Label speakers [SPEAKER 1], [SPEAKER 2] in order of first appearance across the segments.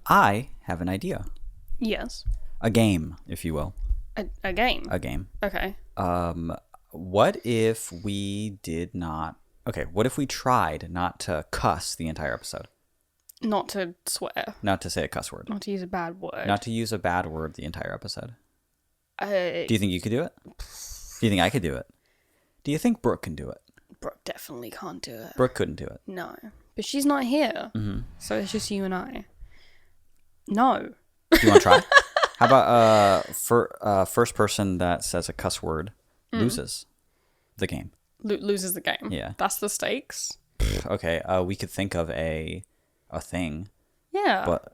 [SPEAKER 1] I have an idea.
[SPEAKER 2] Yes.
[SPEAKER 1] A game, if you will.
[SPEAKER 2] A game?
[SPEAKER 1] A game.
[SPEAKER 2] Okay.
[SPEAKER 1] What if we did not... Okay, what if we tried not to cuss the entire episode?
[SPEAKER 2] Not to swear.
[SPEAKER 1] Not to say a cuss word.
[SPEAKER 2] Not to use a bad word.
[SPEAKER 1] Not to use a bad word the entire episode.
[SPEAKER 2] Do
[SPEAKER 1] you think you could do it? Do you think I could do it? Do you think Brooke can do it?
[SPEAKER 2] Brooke definitely can't do it.
[SPEAKER 1] Brooke couldn't do it.
[SPEAKER 2] No. But she's not here.
[SPEAKER 1] Mm-hmm.
[SPEAKER 2] So it's just you and I. No.
[SPEAKER 1] Do you want to try? How about first person that says a cuss word loses the game?
[SPEAKER 2] Loses the game.
[SPEAKER 1] Yeah.
[SPEAKER 2] That's the stakes.
[SPEAKER 1] Okay. We could think of a thing.
[SPEAKER 2] Yeah.
[SPEAKER 1] But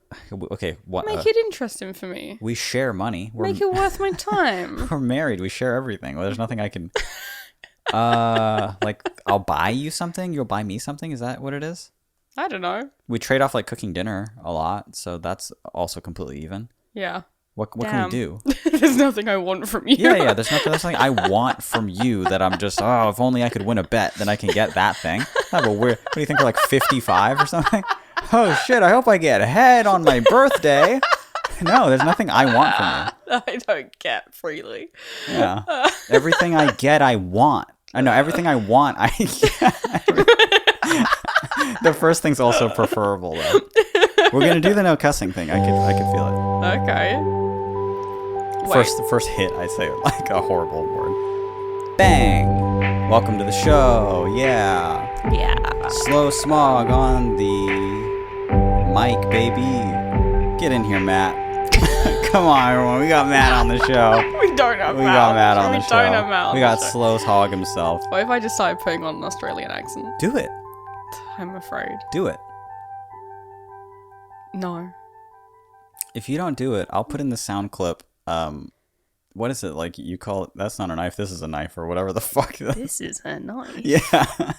[SPEAKER 1] okay. What?
[SPEAKER 2] Make it interesting for me.
[SPEAKER 1] We share money.
[SPEAKER 2] Make it worth my time.
[SPEAKER 1] We're married. We share everything. Well, there's nothing I can. Like I'll buy you something. You'll buy me something. Is that what it is?
[SPEAKER 2] I don't know.
[SPEAKER 1] We trade off like cooking dinner a lot, so that's also completely even.
[SPEAKER 2] Yeah.
[SPEAKER 1] What can we do?
[SPEAKER 2] There's nothing I want from you.
[SPEAKER 1] Yeah. There's nothing I want from you that I'm just, if only I could win a bet, then I can get that thing. What do you think, we're like 55 or something? Oh shit, I hope I get head on my birthday. No, there's nothing I want from
[SPEAKER 2] you. I don't get freely.
[SPEAKER 1] Yeah. Everything I get, I want. I know, everything I want, I get. The first thing's also preferable, though. We're going to do the no cussing thing. I could feel it.
[SPEAKER 2] Okay.
[SPEAKER 1] First hit, I say like a horrible word. Bang! Welcome to the show. Yeah.
[SPEAKER 2] Yeah.
[SPEAKER 1] Slow Smog on the mic, baby. Get in here, Matt. Come on, everyone. We got Matt on the show.
[SPEAKER 2] We don't have Matt.
[SPEAKER 1] We got Matt on the show.
[SPEAKER 2] We don't have Matt on
[SPEAKER 1] We got
[SPEAKER 2] the show.
[SPEAKER 1] Slow Hog himself.
[SPEAKER 2] What if I just started putting on an Australian accent?
[SPEAKER 1] Do it.
[SPEAKER 2] I'm afraid.
[SPEAKER 1] Do it.
[SPEAKER 2] No.
[SPEAKER 1] If you don't do it, I'll put in the sound clip. What is it like? You call it? That's not a knife. This is a knife, or whatever the fuck.
[SPEAKER 2] This is a knife.
[SPEAKER 1] Yeah.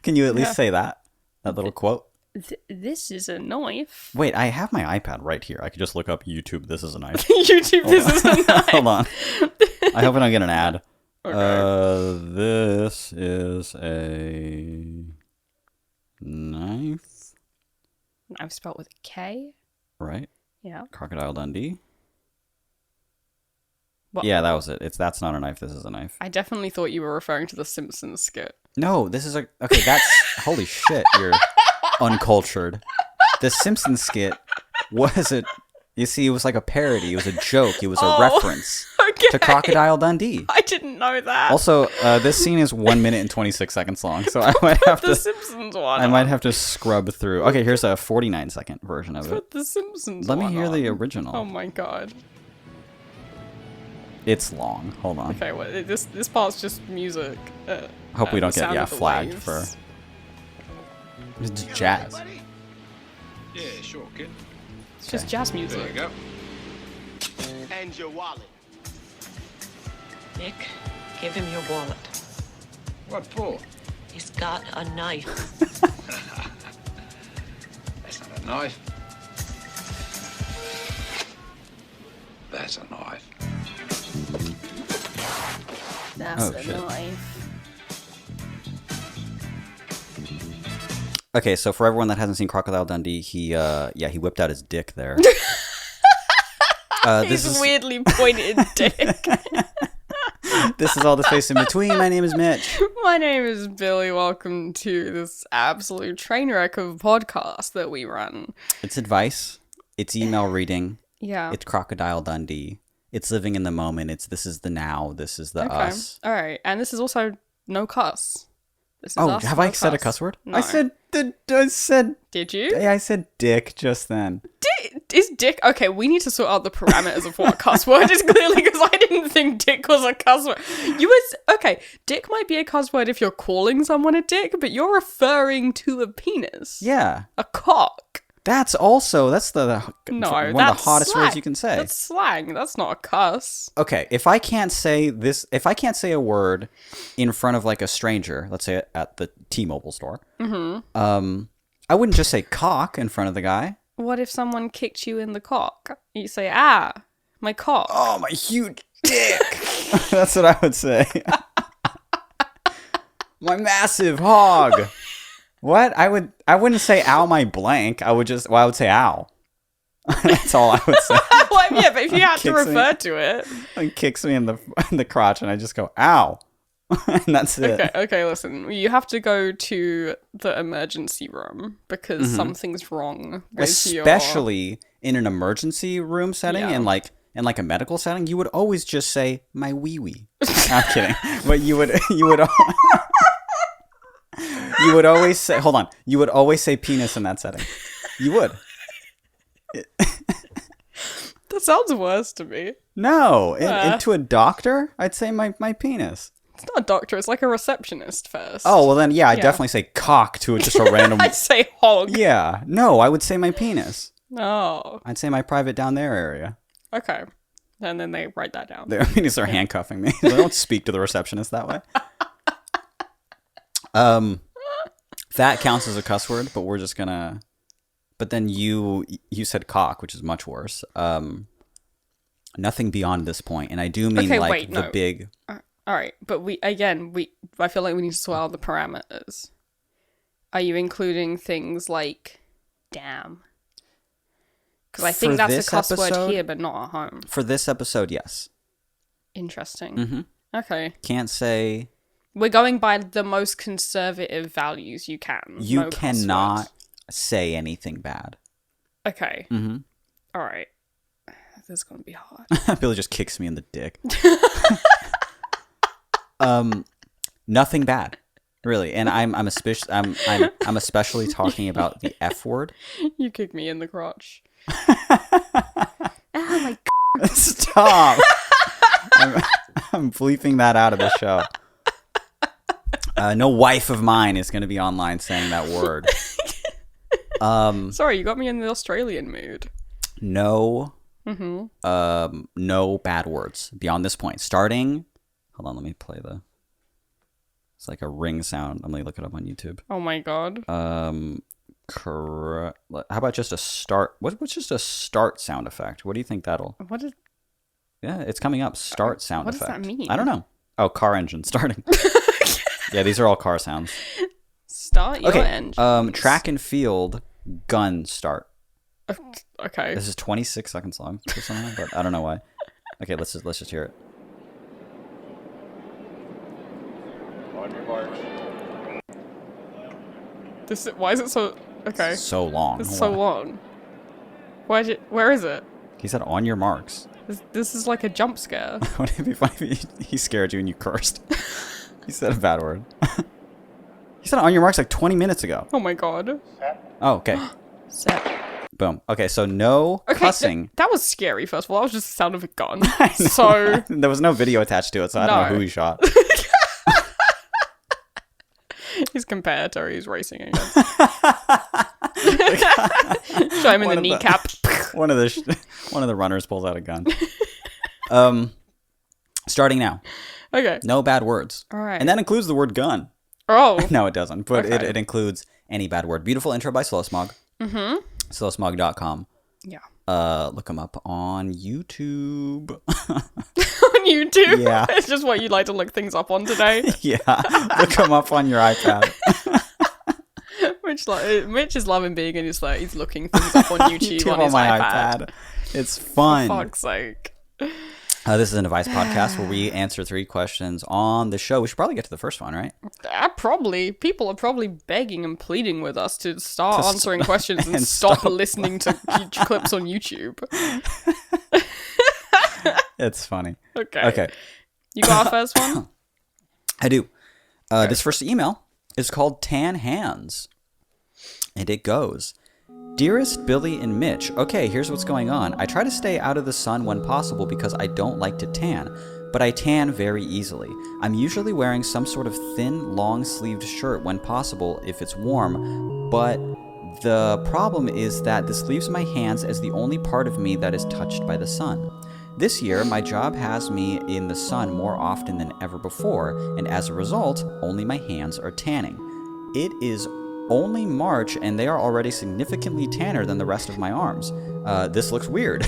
[SPEAKER 1] Can you at least say that little quote?
[SPEAKER 2] This is a knife.
[SPEAKER 1] Wait, I have my iPad right here. I could just look up YouTube. This is a knife.
[SPEAKER 2] YouTube. This is a knife.
[SPEAKER 1] Hold on. I hope I don't get an ad.
[SPEAKER 2] Okay.
[SPEAKER 1] This is a knife.
[SPEAKER 2] Knife spelled with a K.
[SPEAKER 1] Right.
[SPEAKER 2] Yeah.
[SPEAKER 1] Crocodile Dundee.
[SPEAKER 2] What?
[SPEAKER 1] Yeah, that was it. That's not a knife. This is a knife.
[SPEAKER 2] I definitely thought you were referring to the Simpsons skit.
[SPEAKER 1] No, this is okay. That's holy shit. You're uncultured. The Simpsons skit was it? You see, it was like a parody. It was a joke. It was a reference to Crocodile Dundee.
[SPEAKER 2] I didn't know that.
[SPEAKER 1] Also, this scene is 1 minute and 26 seconds long, so I might have
[SPEAKER 2] the Simpsons one.
[SPEAKER 1] I might have to scrub through. Okay, here's a 49-second version of it.
[SPEAKER 2] Put the Simpsons.
[SPEAKER 1] Let me
[SPEAKER 2] one
[SPEAKER 1] hear
[SPEAKER 2] on.
[SPEAKER 1] the original.
[SPEAKER 2] Oh my god.
[SPEAKER 1] It's long. Hold on.
[SPEAKER 2] Okay, well, this part's just music.
[SPEAKER 1] Hope we don't get flagged
[SPEAKER 2] waves.
[SPEAKER 1] for. It's jazz.
[SPEAKER 3] Yeah, sure, kid.
[SPEAKER 2] It's just jazz music.
[SPEAKER 3] There you go.
[SPEAKER 4] And your wallet.
[SPEAKER 5] Nick, give him your wallet.
[SPEAKER 3] What for?
[SPEAKER 5] He's got a knife.
[SPEAKER 3] That's not a knife. That's a knife.
[SPEAKER 2] That's a
[SPEAKER 1] shit.
[SPEAKER 2] knife.
[SPEAKER 1] Okay, so for everyone that hasn't seen Crocodile Dundee, he whipped out his dick there.
[SPEAKER 2] He's weirdly pointed dick.
[SPEAKER 1] This is all the space in between. My name is Mitch.
[SPEAKER 2] My name is Billy. Welcome to this absolute train wreck of a podcast that we run.
[SPEAKER 1] It's advice. It's email reading.
[SPEAKER 2] Yeah.
[SPEAKER 1] It's Crocodile Dundee. It's living in the moment. It's this is the now. This is the us.
[SPEAKER 2] All right. And this is also no cuss. This is
[SPEAKER 1] Oh,
[SPEAKER 2] us,
[SPEAKER 1] have
[SPEAKER 2] no
[SPEAKER 1] I said a
[SPEAKER 2] cuss.
[SPEAKER 1] cuss word?
[SPEAKER 2] No.
[SPEAKER 1] I said
[SPEAKER 2] Did you?
[SPEAKER 1] I said dick just then.
[SPEAKER 2] Is dick... Okay, we need to sort out the parameters of what a cuss word is, clearly, because I didn't think dick was a cuss word. Okay, dick might be a cuss word if you're calling someone a dick, but you're referring to a penis.
[SPEAKER 1] Yeah.
[SPEAKER 2] A cock.
[SPEAKER 1] That's the
[SPEAKER 2] No,
[SPEAKER 1] one of
[SPEAKER 2] that's
[SPEAKER 1] the hottest
[SPEAKER 2] slang.
[SPEAKER 1] words you can say.
[SPEAKER 2] That's slang. That's not a cuss.
[SPEAKER 1] Okay, if I can't say a word in front of like a stranger, let's say at the T-Mobile store, I wouldn't just say cock in front of the guy.
[SPEAKER 2] What if someone kicked you in the cock? You say, my cock.
[SPEAKER 1] Oh, my huge dick. That's what I would say. My massive hog. What? I wouldn't say ow my blank. I would say ow. That's all I would say.
[SPEAKER 2] Well, yeah, but if you had to
[SPEAKER 1] Kicks me.
[SPEAKER 2] refer to it.
[SPEAKER 1] It kicks me in the crotch, and I just go ow, and that's it.
[SPEAKER 2] Okay, listen. You have to go to the emergency room because something's wrong with your...
[SPEAKER 1] Especially in an emergency room setting,
[SPEAKER 2] Yeah.
[SPEAKER 1] and like in like a medical setting, you would always just say my wee wee. I'm kidding, but you would you would always say, hold on, you would always say penis in that setting. You would.
[SPEAKER 2] That sounds worse to me.
[SPEAKER 1] No, to a doctor, I'd say my penis.
[SPEAKER 2] It's not a doctor, it's like a receptionist first.
[SPEAKER 1] Oh, well then, yeah, I'd definitely say cock to just a random...
[SPEAKER 2] I'd say hog.
[SPEAKER 1] Yeah, no, I would say my penis.
[SPEAKER 2] Oh,
[SPEAKER 1] I'd say my private down there area.
[SPEAKER 2] okay. And then they write that down.
[SPEAKER 1] I mean, they're handcuffing me. They don't speak to the receptionist that way. That counts as a cuss word, but we're just gonna... But then you said cock, which is much worse. Nothing beyond this point, and I do mean the big...
[SPEAKER 2] All right, but I feel like we need to sort out the parameters. Are you including things like damn? Because I think that's a cuss word here, but not at home.
[SPEAKER 1] For this episode, yes.
[SPEAKER 2] Interesting.
[SPEAKER 1] Mm-hmm.
[SPEAKER 2] Okay.
[SPEAKER 1] Can't say...
[SPEAKER 2] We're going by the most conservative values you can.
[SPEAKER 1] You cannot say anything bad.
[SPEAKER 2] Okay.
[SPEAKER 1] Mm-hmm.
[SPEAKER 2] All right. This is going to be hard.
[SPEAKER 1] Billy just kicks me in the dick. Nothing bad, really, and I'm especially talking about the F word.
[SPEAKER 2] You kick me in the crotch. Oh my God.
[SPEAKER 1] Stop! I'm bleeping that out of the show. No wife of mine is going to be online saying that word.
[SPEAKER 2] Sorry, you got me in the Australian mood.
[SPEAKER 1] No. No bad words beyond this point. Starting. Hold on, let me play it's like a ring sound. I'm gonna look it up on YouTube.
[SPEAKER 2] Oh my God.
[SPEAKER 1] How about just a start? What's just a start sound effect? What do you think that'll?
[SPEAKER 2] What is?
[SPEAKER 1] Yeah, it's coming up. Start sound
[SPEAKER 2] what
[SPEAKER 1] effect.
[SPEAKER 2] What does that mean?
[SPEAKER 1] I don't know. Oh, car engine starting. Yeah, these are all car sounds.
[SPEAKER 2] Start your engine.
[SPEAKER 1] Track and field gun start.
[SPEAKER 2] Okay.
[SPEAKER 1] This is 26 seconds long or something, but I don't know why. Okay, let's just hear it.
[SPEAKER 3] On your mark.
[SPEAKER 2] Why is it so? Okay.
[SPEAKER 1] So long.
[SPEAKER 2] It's so long. Where is it?
[SPEAKER 1] He said on your marks.
[SPEAKER 2] This is like a jump scare.
[SPEAKER 1] Wouldn't it be funny if he scared you and you cursed? He said a bad word. He said on your marks like 20 minutes ago.
[SPEAKER 2] Oh my God.
[SPEAKER 1] Oh, okay.
[SPEAKER 2] Set.
[SPEAKER 1] Boom. Okay, so no cussing.
[SPEAKER 2] That was scary, first of all. That was just the sound of a gun.
[SPEAKER 1] I know.
[SPEAKER 2] So...
[SPEAKER 1] There was no video attached to it, so I don't know who he shot.
[SPEAKER 2] His competitor he's racing against. Show him in the kneecap.
[SPEAKER 1] One of the runners pulls out a gun. Starting now.
[SPEAKER 2] Okay.
[SPEAKER 1] No bad words.
[SPEAKER 2] All right.
[SPEAKER 1] And that includes the word gun.
[SPEAKER 2] Oh.
[SPEAKER 1] No, it doesn't. But
[SPEAKER 2] Okay.
[SPEAKER 1] it includes any bad word. Beautiful intro by Slow Smog.
[SPEAKER 2] Mm-hmm.
[SPEAKER 1] Slowsmog.com.
[SPEAKER 2] Yeah.
[SPEAKER 1] Look them up on YouTube.
[SPEAKER 2] On YouTube?
[SPEAKER 1] Yeah.
[SPEAKER 2] It's just what you like to look things up on today.
[SPEAKER 1] Yeah. Look them up on your iPad.
[SPEAKER 2] Mitch is loving being in his he's looking things up on YouTube, on his
[SPEAKER 1] my
[SPEAKER 2] iPad.
[SPEAKER 1] It's fun.
[SPEAKER 2] For fuck's sake.
[SPEAKER 1] This is an advice podcast where we answer 3 questions on the show. We should probably get to the first one, right?
[SPEAKER 2] People are probably begging and pleading with us to start answering questions and stop listening to clips on YouTube.
[SPEAKER 1] It's funny.
[SPEAKER 2] Okay. You got our first one?
[SPEAKER 1] I do. This first email is called Tan Hands. And it goes, Dearest Billy and Mitch, okay, here's what's going on. I try to stay out of the sun when possible because I don't like to tan, but I tan very easily. I'm usually wearing some sort of thin, long-sleeved shirt when possible if it's warm, but the problem is that this leaves my hands as the only part of me that is touched by the sun. This year, my job has me in the sun more often than ever before, and as a result, only my hands are tanning. It is only March, and they are already significantly tanner than the rest of my arms. This looks weird,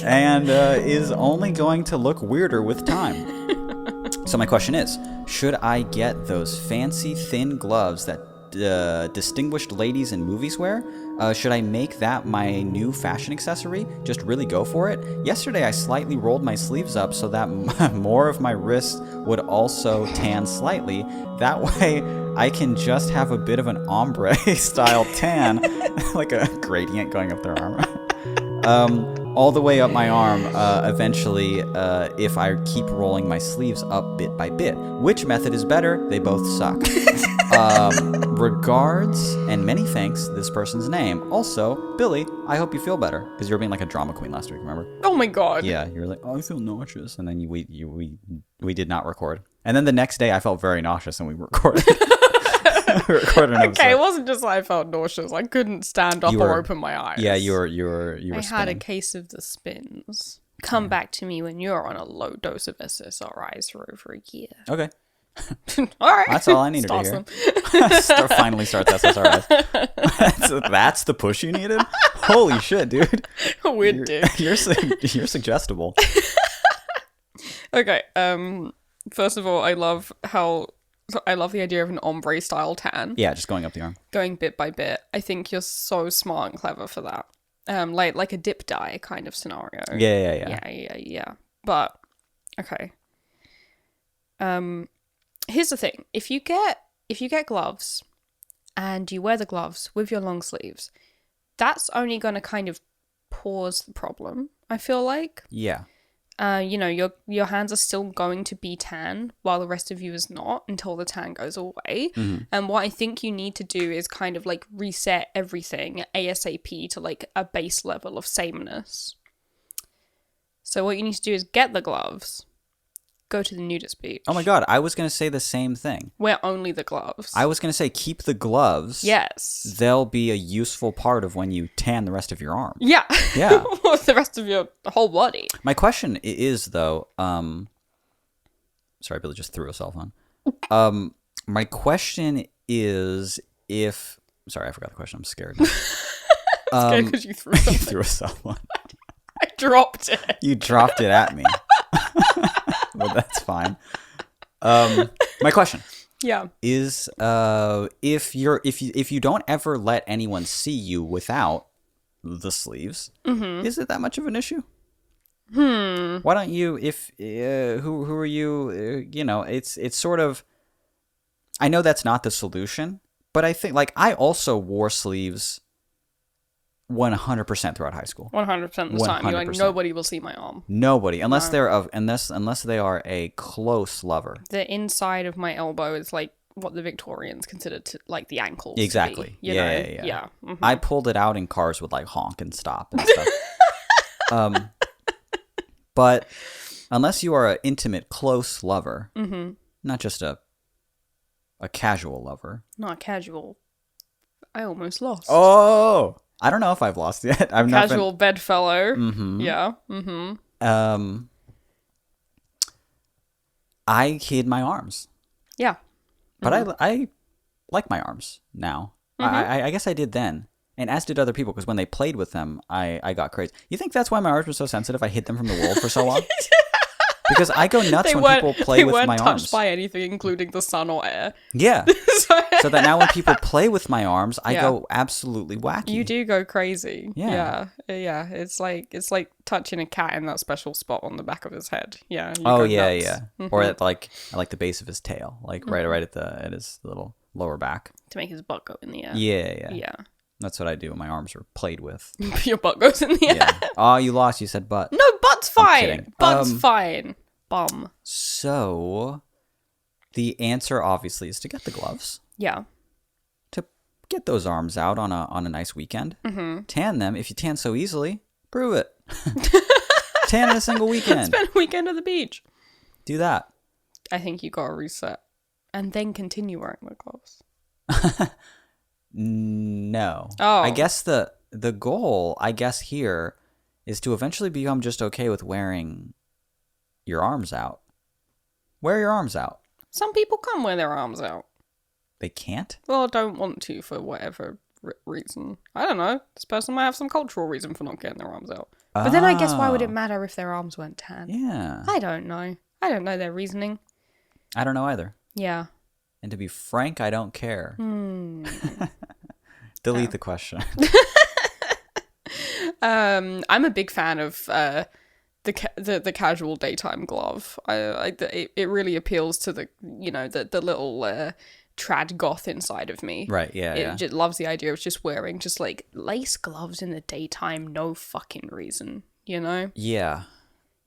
[SPEAKER 1] and is only going to look weirder with time. So my question is, should I get those fancy thin gloves that distinguished ladies in movies wear. Should I make that my new fashion accessory? Just really go for it? Yesterday I slightly rolled my sleeves up so that more of my wrist would also tan slightly. That way I can just have a bit of an ombre style tan, like a gradient going up their arm. All the way up my arm, eventually, if I keep rolling my sleeves up bit by bit. Which method is better? They both suck. Regards and many thanks, this person's name. Also, Billy, I hope you feel better. Because you were being like a drama queen last week, remember?
[SPEAKER 2] Oh my god.
[SPEAKER 1] Yeah, you were like, oh, I feel nauseous. And then we did not record. And then the next day, I felt very nauseous and we recorded. We recorded an episode.
[SPEAKER 2] Okay, it wasn't just I felt nauseous. I couldn't stand up or open my eyes.
[SPEAKER 1] Yeah, you were
[SPEAKER 2] I had a
[SPEAKER 1] spinning.
[SPEAKER 2] case of the spins. Come back to me when you're on a low dose of SSRIs for over a year.
[SPEAKER 1] Okay.
[SPEAKER 2] All right.
[SPEAKER 1] That's all I needed to hear. Finally starts SSRIs. That's the push you needed? Holy shit, dude.
[SPEAKER 2] Weird dude.
[SPEAKER 1] You're suggestible.
[SPEAKER 2] Okay, first of all, I love the idea of an ombre style tan.
[SPEAKER 1] Yeah, just going up the arm.
[SPEAKER 2] Going bit by bit. I think you're so smart and clever for that. Like a dip dye kind of scenario.
[SPEAKER 1] Yeah.
[SPEAKER 2] But okay. Here's the thing. If you get gloves and you wear the gloves with your long sleeves, that's only going to kind of pause the problem, I feel like.
[SPEAKER 1] Yeah.
[SPEAKER 2] Your hands are still going to be tan while the rest of you is not until the tan goes away.
[SPEAKER 1] Mm-hmm.
[SPEAKER 2] And what I think you need to do is kind of like reset everything ASAP to like a base level of sameness. So what you need to do is get the gloves, go to the nudist beach.
[SPEAKER 1] Oh my god, I was going to say the same thing.
[SPEAKER 2] Wear only the gloves.
[SPEAKER 1] I was going to say keep the gloves.
[SPEAKER 2] Yes.
[SPEAKER 1] They'll be a useful part of when you tan the rest of your arm.
[SPEAKER 2] Yeah.
[SPEAKER 1] Yeah.
[SPEAKER 2] With the rest of your whole body.
[SPEAKER 1] My question is, though, sorry, Billy just threw a cell phone. My question is sorry, I forgot the question. I'm scared.
[SPEAKER 2] It's because you threw something.
[SPEAKER 1] You threw a cell phone.
[SPEAKER 2] I dropped it.
[SPEAKER 1] You dropped it at me. But that's fine. My question is, if you don't ever let anyone see you without the sleeves, is it that much of an issue? Why don't you? Who are you? It's sort of. I know that's not the solution, but I think I also wore sleeves 100% throughout high school.
[SPEAKER 2] 100% of the time. You're like,
[SPEAKER 1] 100%.
[SPEAKER 2] nobody will see my arm.
[SPEAKER 1] Nobody, unless unless they are a close lover.
[SPEAKER 2] The inside of my elbow is like what the Victorians considered to like the ankles.
[SPEAKER 1] Exactly.
[SPEAKER 2] To be, yeah. Mm-hmm.
[SPEAKER 1] I pulled it out in cars with honk and stop and stuff. But unless you are an intimate, close lover, not just a casual lover.
[SPEAKER 2] Not casual. I almost lost.
[SPEAKER 1] Oh. I don't know if I've lost yet. I've not
[SPEAKER 2] Casual bedfellow.
[SPEAKER 1] Mm-hmm.
[SPEAKER 2] Yeah. Mm-hmm.
[SPEAKER 1] I hid my arms.
[SPEAKER 2] Yeah.
[SPEAKER 1] But I like my arms now. I guess I did then. And as did other people, because when they played with them, I got crazy. You think that's why my arms were so sensitive? I hid them from the world for so long? Because I go nuts when people play with my arms.
[SPEAKER 2] They weren't touched by anything, including the sun or air.
[SPEAKER 1] Yeah. So that now when people play with my arms, I go absolutely wacky.
[SPEAKER 2] You do go crazy.
[SPEAKER 1] Yeah.
[SPEAKER 2] Yeah. It's like touching a cat in that special spot on the back of his head. Yeah.
[SPEAKER 1] Oh yeah, yeah. Or at I like the base of his tail, right at his little lower back.
[SPEAKER 2] To make his butt go in the air.
[SPEAKER 1] Yeah.
[SPEAKER 2] Yeah.
[SPEAKER 1] That's what I do when my arms are played with.
[SPEAKER 2] Your butt goes in the air.
[SPEAKER 1] Yeah. Oh, you lost. You said butt.
[SPEAKER 2] No, butt's fine.
[SPEAKER 1] kidding.
[SPEAKER 2] Butt's fine. Bum.
[SPEAKER 1] So, the answer obviously is to get the gloves.
[SPEAKER 2] Yeah.
[SPEAKER 1] To get those arms out on a nice weekend. Mm-hmm. Tan them. If you tan so easily, prove it. Tan in a single weekend.
[SPEAKER 2] Spend a weekend at the beach.
[SPEAKER 1] Do that.
[SPEAKER 2] I think you gotta reset. And then continue wearing the gloves.
[SPEAKER 1] No.
[SPEAKER 2] Oh.
[SPEAKER 1] I guess the goal, here, is to eventually become just okay with wearing your arms out. Wear your arms out.
[SPEAKER 2] Some people can wear their arms out.
[SPEAKER 1] They can't?
[SPEAKER 2] Well, don't want to for whatever reason. I don't know. This person might have some cultural reason for not getting their arms out. But then I guess why would it matter if their arms weren't tan?
[SPEAKER 1] Yeah.
[SPEAKER 2] I don't know. I don't know their reasoning.
[SPEAKER 1] I don't know either.
[SPEAKER 2] Yeah.
[SPEAKER 1] And to be frank, I don't care. Delete the question.
[SPEAKER 2] I'm a big fan of the casual daytime glove. It really appeals to the little trad goth inside of me.
[SPEAKER 1] Right, yeah,
[SPEAKER 2] It
[SPEAKER 1] yeah.
[SPEAKER 2] just loves the idea of just wearing just like lace gloves in the daytime, no fucking reason, you know?
[SPEAKER 1] Yeah.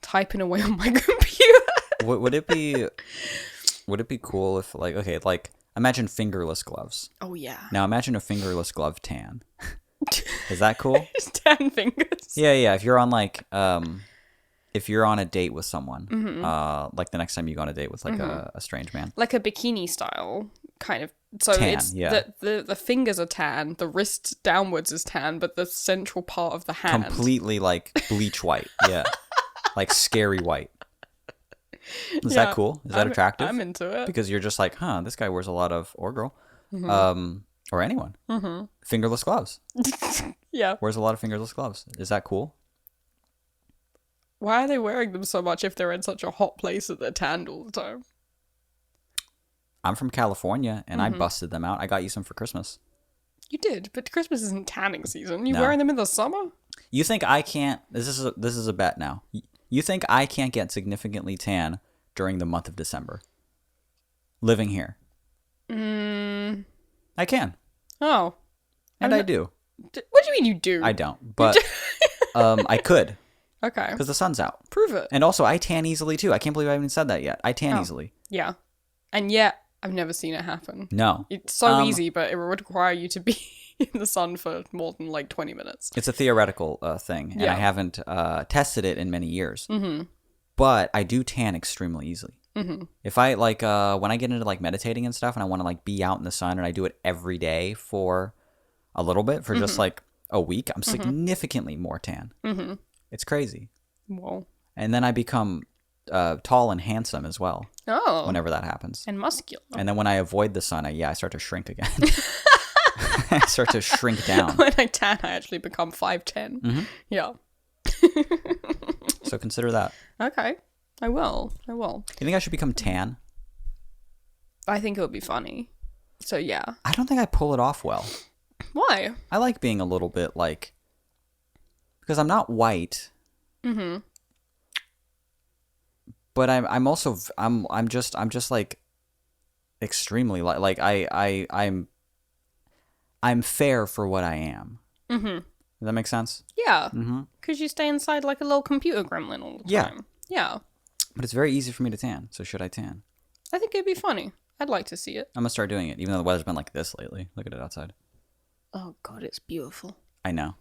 [SPEAKER 2] Typing away on my computer.
[SPEAKER 1] Would it be cool if like imagine fingerless gloves.
[SPEAKER 2] Oh yeah.
[SPEAKER 1] Now imagine a fingerless glove tan. Is that cool?
[SPEAKER 2] Just 10 fingers.
[SPEAKER 1] Yeah. If you're on if you're on a date with someone, like the next time you go on a date with like a strange man.
[SPEAKER 2] Like a bikini style kind of. So
[SPEAKER 1] Tan,
[SPEAKER 2] it's
[SPEAKER 1] yeah.
[SPEAKER 2] the fingers are tan, the wrist downwards is tan, but the central part of the hand
[SPEAKER 1] Completely like bleach white. Yeah. Like scary white. Is
[SPEAKER 2] Yeah.
[SPEAKER 1] that cool? Is that attractive?
[SPEAKER 2] I'm into it.
[SPEAKER 1] Because you're just like, this guy wears a lot of, or girl, or anyone, fingerless gloves.
[SPEAKER 2] Yeah.
[SPEAKER 1] Wears a lot of fingerless gloves. Is that cool?
[SPEAKER 2] Why are they wearing them so much if they're in such a hot place that they're tanned all the time?
[SPEAKER 1] I'm from California, and I busted them out. I got you some for Christmas.
[SPEAKER 2] You did, but Christmas isn't tanning season. You
[SPEAKER 1] No.
[SPEAKER 2] wearing them in the summer?
[SPEAKER 1] You think I can't? This is a bet now. You think I can't get significantly tan during the month of December? Living here, I can,
[SPEAKER 2] Oh.
[SPEAKER 1] and I do.
[SPEAKER 2] What do you mean you do?
[SPEAKER 1] I don't, but I could
[SPEAKER 2] Okay.
[SPEAKER 1] because the sun's out.
[SPEAKER 2] Prove it.
[SPEAKER 1] And also, I tan easily too. I can't believe I haven't said that yet. I tan
[SPEAKER 2] Oh.
[SPEAKER 1] easily.
[SPEAKER 2] Yeah. And yet, I've never seen it happen.
[SPEAKER 1] No,
[SPEAKER 2] It's so easy, but it would require you to be in the sun for more than like 20 minutes.
[SPEAKER 1] it's a theoretical thing, and
[SPEAKER 2] Yeah.
[SPEAKER 1] I haven't tested it in many years. But I do tan extremely easily. If I when I get into like meditating and stuff, and I want to like be out in the sun, and I do it every day for a little bit, for just like a week, I'm significantly more tan. It's crazy.
[SPEAKER 2] Whoa.
[SPEAKER 1] And then I become tall and handsome as well
[SPEAKER 2] Oh.
[SPEAKER 1] whenever that happens.
[SPEAKER 2] And muscular.
[SPEAKER 1] And then when I avoid the sun, I start to shrink again. I start to shrink down.
[SPEAKER 2] When I tan, I actually become 5'10". Yeah.
[SPEAKER 1] So consider that.
[SPEAKER 2] Okay. I will.
[SPEAKER 1] You think I should become tan?
[SPEAKER 2] I think it would be funny. So yeah.
[SPEAKER 1] I don't think I pull it off well.
[SPEAKER 2] Why?
[SPEAKER 1] I like being a little bit like, because I'm not white. But I'm also I'm just like extremely like I'm fair for what I am. Does that make sense?
[SPEAKER 2] Yeah. Because you stay inside like a little computer gremlin all the
[SPEAKER 1] Yeah.
[SPEAKER 2] time. Yeah.
[SPEAKER 1] But it's very easy for me to tan. So should I tan?
[SPEAKER 2] I think it'd be funny. I'd like to see it.
[SPEAKER 1] I'm gonna start doing it, even though the weather's been like this lately. Look at it outside.
[SPEAKER 2] Oh god, it's beautiful.
[SPEAKER 1] I know.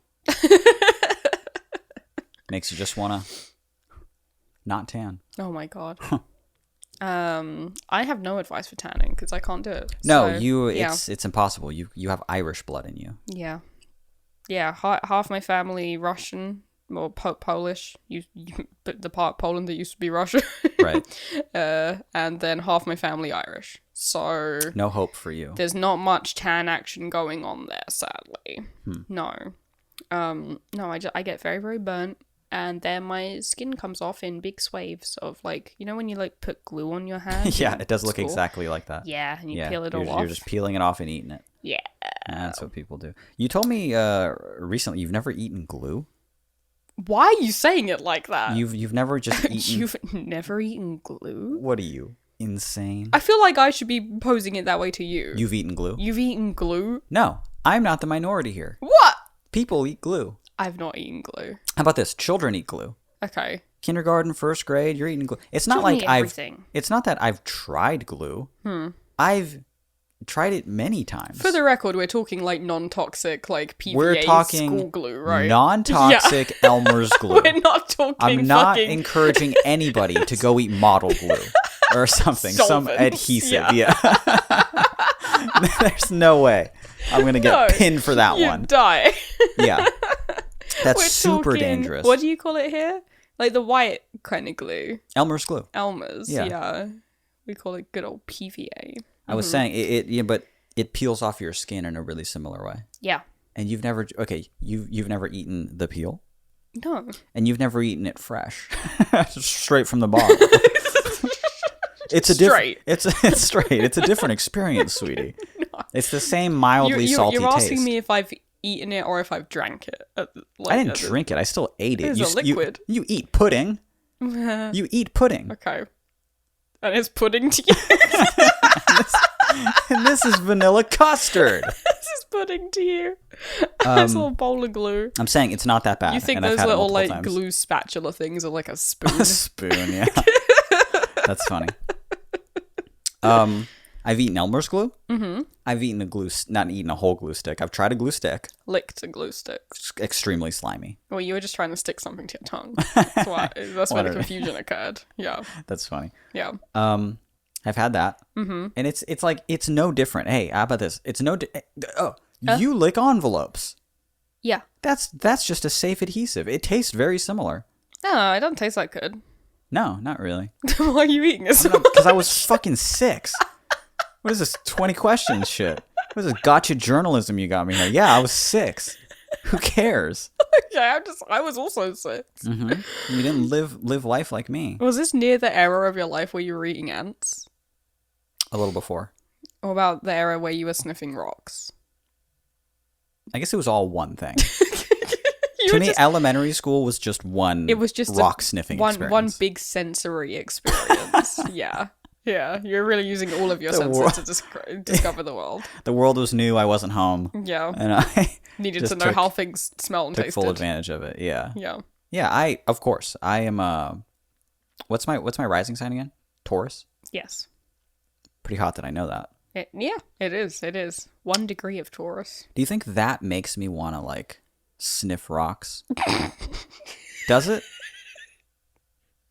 [SPEAKER 1] Makes you just wanna not tan.
[SPEAKER 2] Oh my god. I have no advice for tanning because I can't do it.
[SPEAKER 1] No,
[SPEAKER 2] So,
[SPEAKER 1] it's impossible. You have Irish blood in you.
[SPEAKER 2] Yeah. Yeah, half my family Russian or Polish. But the part of Poland that used to be Russia.
[SPEAKER 1] Right.
[SPEAKER 2] And then half my family Irish. So
[SPEAKER 1] No hope for you.
[SPEAKER 2] there's not much tan action going on there, sadly. No. No, I get very, very burnt. And then my skin comes off in big swaves of like, you know when you like put glue on your hand?
[SPEAKER 1] Yeah,
[SPEAKER 2] in
[SPEAKER 1] it does look
[SPEAKER 2] school?
[SPEAKER 1] exactly like that.
[SPEAKER 2] Yeah, and you
[SPEAKER 1] Yeah,
[SPEAKER 2] peel it all
[SPEAKER 1] you're
[SPEAKER 2] off.
[SPEAKER 1] just peeling it off and eating it.
[SPEAKER 2] Yeah.
[SPEAKER 1] That's what people do. You told me recently you've never eaten glue.
[SPEAKER 2] Why are you saying it like that?
[SPEAKER 1] You've never just eaten.
[SPEAKER 2] You've never eaten glue?
[SPEAKER 1] What are you, insane?
[SPEAKER 2] I feel like I should be posing it that way to you.
[SPEAKER 1] You've eaten glue?
[SPEAKER 2] You've eaten glue?
[SPEAKER 1] No, I'm not the minority here.
[SPEAKER 2] What?
[SPEAKER 1] People eat glue.
[SPEAKER 2] I've not eaten glue.
[SPEAKER 1] How about this? Children eat glue.
[SPEAKER 2] Okay.
[SPEAKER 1] Kindergarten, first grade, you're eating glue. It's not
[SPEAKER 2] Children
[SPEAKER 1] like
[SPEAKER 2] eat
[SPEAKER 1] I've.
[SPEAKER 2] everything.
[SPEAKER 1] It's not that I've tried glue. I've tried it many times.
[SPEAKER 2] For the record, we're talking like non-toxic, like PVA
[SPEAKER 1] We're talking
[SPEAKER 2] school glue, right?
[SPEAKER 1] non-toxic Elmer's glue.
[SPEAKER 2] We're not talking
[SPEAKER 1] I'm not
[SPEAKER 2] fucking...
[SPEAKER 1] encouraging anybody to go eat model glue or something, some
[SPEAKER 2] Solvents,
[SPEAKER 1] adhesive. Yeah. There's no way I'm gonna get
[SPEAKER 2] No,
[SPEAKER 1] pinned for that
[SPEAKER 2] you
[SPEAKER 1] one.
[SPEAKER 2] die.
[SPEAKER 1] Yeah, that's
[SPEAKER 2] We're
[SPEAKER 1] super
[SPEAKER 2] talking-
[SPEAKER 1] dangerous.
[SPEAKER 2] What do you call it here? Like the white kind of glue.
[SPEAKER 1] Elmer's glue.
[SPEAKER 2] Elmer's,
[SPEAKER 1] Yeah.
[SPEAKER 2] yeah. We call it good old PVA.
[SPEAKER 1] I was saying it, but it peels off your skin in a really similar way.
[SPEAKER 2] Yeah.
[SPEAKER 1] And you've never you've never eaten the peel,
[SPEAKER 2] No.
[SPEAKER 1] and you've never eaten it fresh, straight from the bottle. It's a
[SPEAKER 2] straight.
[SPEAKER 1] It's straight. It's a different experience, sweetie. It's the same mildly salty
[SPEAKER 2] You're asking
[SPEAKER 1] taste.
[SPEAKER 2] me if I've eaten it or if I've drank it.
[SPEAKER 1] I didn't drink it. I still ate it.
[SPEAKER 2] It's a liquid.
[SPEAKER 1] You eat pudding. You eat pudding.
[SPEAKER 2] Okay. And it's pudding to you.
[SPEAKER 1] And this is vanilla custard.
[SPEAKER 2] This is pudding to you. It's a little bowl of glue.
[SPEAKER 1] I'm saying it's not that bad.
[SPEAKER 2] You think
[SPEAKER 1] and I've
[SPEAKER 2] those
[SPEAKER 1] had it
[SPEAKER 2] little
[SPEAKER 1] multiple
[SPEAKER 2] like
[SPEAKER 1] times.
[SPEAKER 2] glue spatula things are like a spoon?
[SPEAKER 1] A spoon, yeah. That's funny. I've eaten Elmer's glue. Mm-hmm. I've eaten not eaten a whole glue stick. I've tried a glue stick.
[SPEAKER 2] Licked a glue stick.
[SPEAKER 1] It's extremely slimy.
[SPEAKER 2] Well, you were just trying to stick something to your tongue. That's why. That's where the confusion occurred. Yeah.
[SPEAKER 1] That's funny.
[SPEAKER 2] Yeah.
[SPEAKER 1] I've had that, and it's like it's no different. Hey, how about this? It's no. You lick envelopes.
[SPEAKER 2] Yeah.
[SPEAKER 1] That's just a safe adhesive. It tastes very similar.
[SPEAKER 2] No, it doesn't taste that good.
[SPEAKER 1] No, not really.
[SPEAKER 2] Why are you eating it?
[SPEAKER 1] Because I was fucking 6. What is this 20 questions shit? What is this gotcha journalism you got me here? Yeah, I was 6. Who cares?
[SPEAKER 2] Yeah, I was also 6.
[SPEAKER 1] You didn't live life like me.
[SPEAKER 2] Was this near the era of your life where you were eating ants?
[SPEAKER 1] A little before.
[SPEAKER 2] Or about the era where you were sniffing rocks?
[SPEAKER 1] I guess it was all one thing.
[SPEAKER 2] You
[SPEAKER 1] To
[SPEAKER 2] were
[SPEAKER 1] me,
[SPEAKER 2] just,
[SPEAKER 1] elementary school was just one.
[SPEAKER 2] it was just
[SPEAKER 1] rock sniffing
[SPEAKER 2] one
[SPEAKER 1] experience.
[SPEAKER 2] big sensory experience. Yeah. Yeah, you're really using all of your senses to discover the world.
[SPEAKER 1] The world was new. I wasn't home.
[SPEAKER 2] Yeah.
[SPEAKER 1] And I
[SPEAKER 2] Needed
[SPEAKER 1] just
[SPEAKER 2] to know how things smell and
[SPEAKER 1] took
[SPEAKER 2] tasted.
[SPEAKER 1] full advantage of it. Yeah.
[SPEAKER 2] Yeah.
[SPEAKER 1] Yeah. Of course, I am. What's my rising sign again? Taurus.
[SPEAKER 2] Yes.
[SPEAKER 1] Pretty hot that I know that.
[SPEAKER 2] It is. It is. 1 degree of Taurus.
[SPEAKER 1] Do you think that makes me want to like sniff rocks? Does it?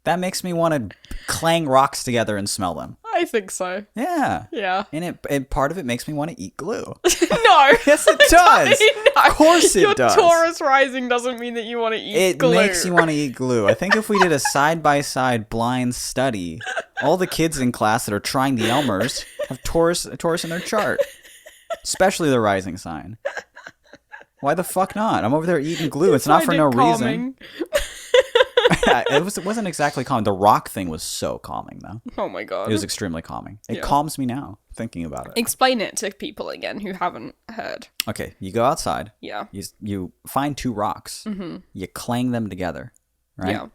[SPEAKER 1] That makes me want to clang rocks together and smell them.
[SPEAKER 2] I think so.
[SPEAKER 1] Yeah.
[SPEAKER 2] Yeah.
[SPEAKER 1] And part of it makes me want to eat glue.
[SPEAKER 2] No.
[SPEAKER 1] Yes, it does.
[SPEAKER 2] No.
[SPEAKER 1] Of course it
[SPEAKER 2] Your
[SPEAKER 1] does.
[SPEAKER 2] Taurus rising doesn't mean that you want to eat
[SPEAKER 1] It
[SPEAKER 2] glue.
[SPEAKER 1] makes you want to eat glue. I think if we did a side-by-side blind study, all the kids in class that are trying the Elmers have Taurus in their chart. Especially the rising sign. Why the fuck not? I'm over there eating glue. It's not for no reason. It wasn't exactly calming. The rock thing was so calming, though.
[SPEAKER 2] Oh my god.
[SPEAKER 1] It was extremely calming. It
[SPEAKER 2] Yeah.
[SPEAKER 1] calms me now, thinking about it.
[SPEAKER 2] Explain it to people again who haven't heard.
[SPEAKER 1] Okay, you go outside.
[SPEAKER 2] Yeah.
[SPEAKER 1] You find 2 rocks. Mm-hmm. You clang them together, right?
[SPEAKER 2] Yeah.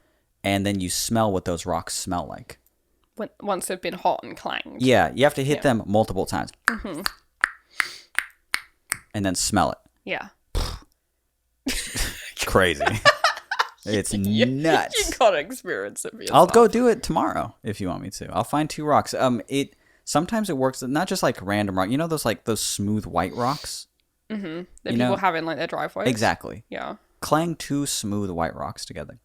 [SPEAKER 1] And then you smell what those rocks smell like.
[SPEAKER 2] Once they've been hot and clanged.
[SPEAKER 1] Yeah, you have to hit them multiple times. Mm-hmm. And then smell it.
[SPEAKER 2] Yeah.
[SPEAKER 1] It's crazy. It's nuts.
[SPEAKER 2] You gotta experience it for yourself.
[SPEAKER 1] I'll go do it tomorrow if you want me to. I'll find 2 rocks. Sometimes it works not just like random rock. You know those smooth white rocks?
[SPEAKER 2] Mm-hmm. That people have in like their driveways.
[SPEAKER 1] Exactly.
[SPEAKER 2] Yeah.
[SPEAKER 1] Clang 2 smooth white rocks together.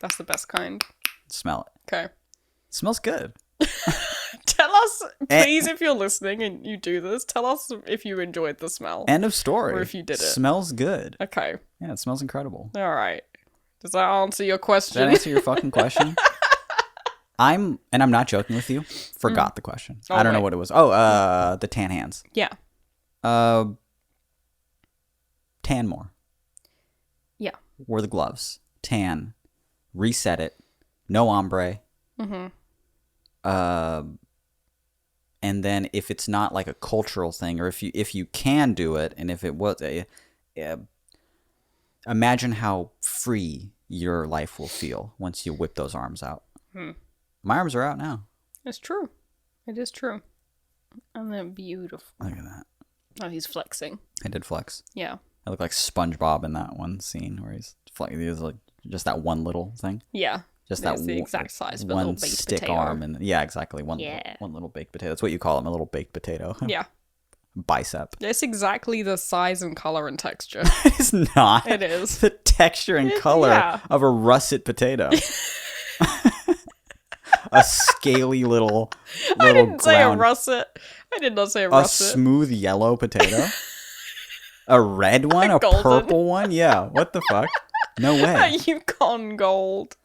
[SPEAKER 2] That's the best kind.
[SPEAKER 1] Smell it.
[SPEAKER 2] Okay.
[SPEAKER 1] It smells good.
[SPEAKER 2] Tell us, please, if you're listening and you do this, tell us if you enjoyed the smell.
[SPEAKER 1] End of story.
[SPEAKER 2] Or if you did it.
[SPEAKER 1] Smells good.
[SPEAKER 2] Okay.
[SPEAKER 1] Yeah, it smells incredible.
[SPEAKER 2] All right. Does that answer your question?
[SPEAKER 1] Did that answer your fucking question? I'm not joking with you. Forgot the question. I don't know what it was. Oh, the tan hands.
[SPEAKER 2] Yeah.
[SPEAKER 1] Tan more.
[SPEAKER 2] Yeah.
[SPEAKER 1] Wear the gloves. Tan. Reset it. No ombre. Mm-hmm. And then if it's not like a cultural thing, or if you can do it, and if it was imagine how free your life will feel once you whip those arms out. My arms are out now.
[SPEAKER 2] It's true. It is true. And they're beautiful.
[SPEAKER 1] Look at that.
[SPEAKER 2] Oh, he's flexing.
[SPEAKER 1] I did flex.
[SPEAKER 2] Yeah.
[SPEAKER 1] I look like SpongeBob in that one scene where he's flexing. He's like just that one little thing.
[SPEAKER 2] Yeah.
[SPEAKER 1] Just
[SPEAKER 2] It's
[SPEAKER 1] that
[SPEAKER 2] the exact size of a
[SPEAKER 1] one
[SPEAKER 2] little baked
[SPEAKER 1] stick
[SPEAKER 2] potato.
[SPEAKER 1] arm, and yeah, exactly one little baked potato. That's what you call him, a little baked potato.
[SPEAKER 2] Yeah.
[SPEAKER 1] Bicep.
[SPEAKER 2] It's exactly the size and color and texture.
[SPEAKER 1] It is not.
[SPEAKER 2] It is.
[SPEAKER 1] The texture and color
[SPEAKER 2] yeah.
[SPEAKER 1] of a russet potato. A scaly little
[SPEAKER 2] I didn't say a
[SPEAKER 1] ground-
[SPEAKER 2] russet. I did not say a
[SPEAKER 1] a
[SPEAKER 2] russet.
[SPEAKER 1] smooth yellow potato. A red one, a
[SPEAKER 2] Golden.
[SPEAKER 1] purple one. Yeah, what the fuck? No way.
[SPEAKER 2] You've gone gold.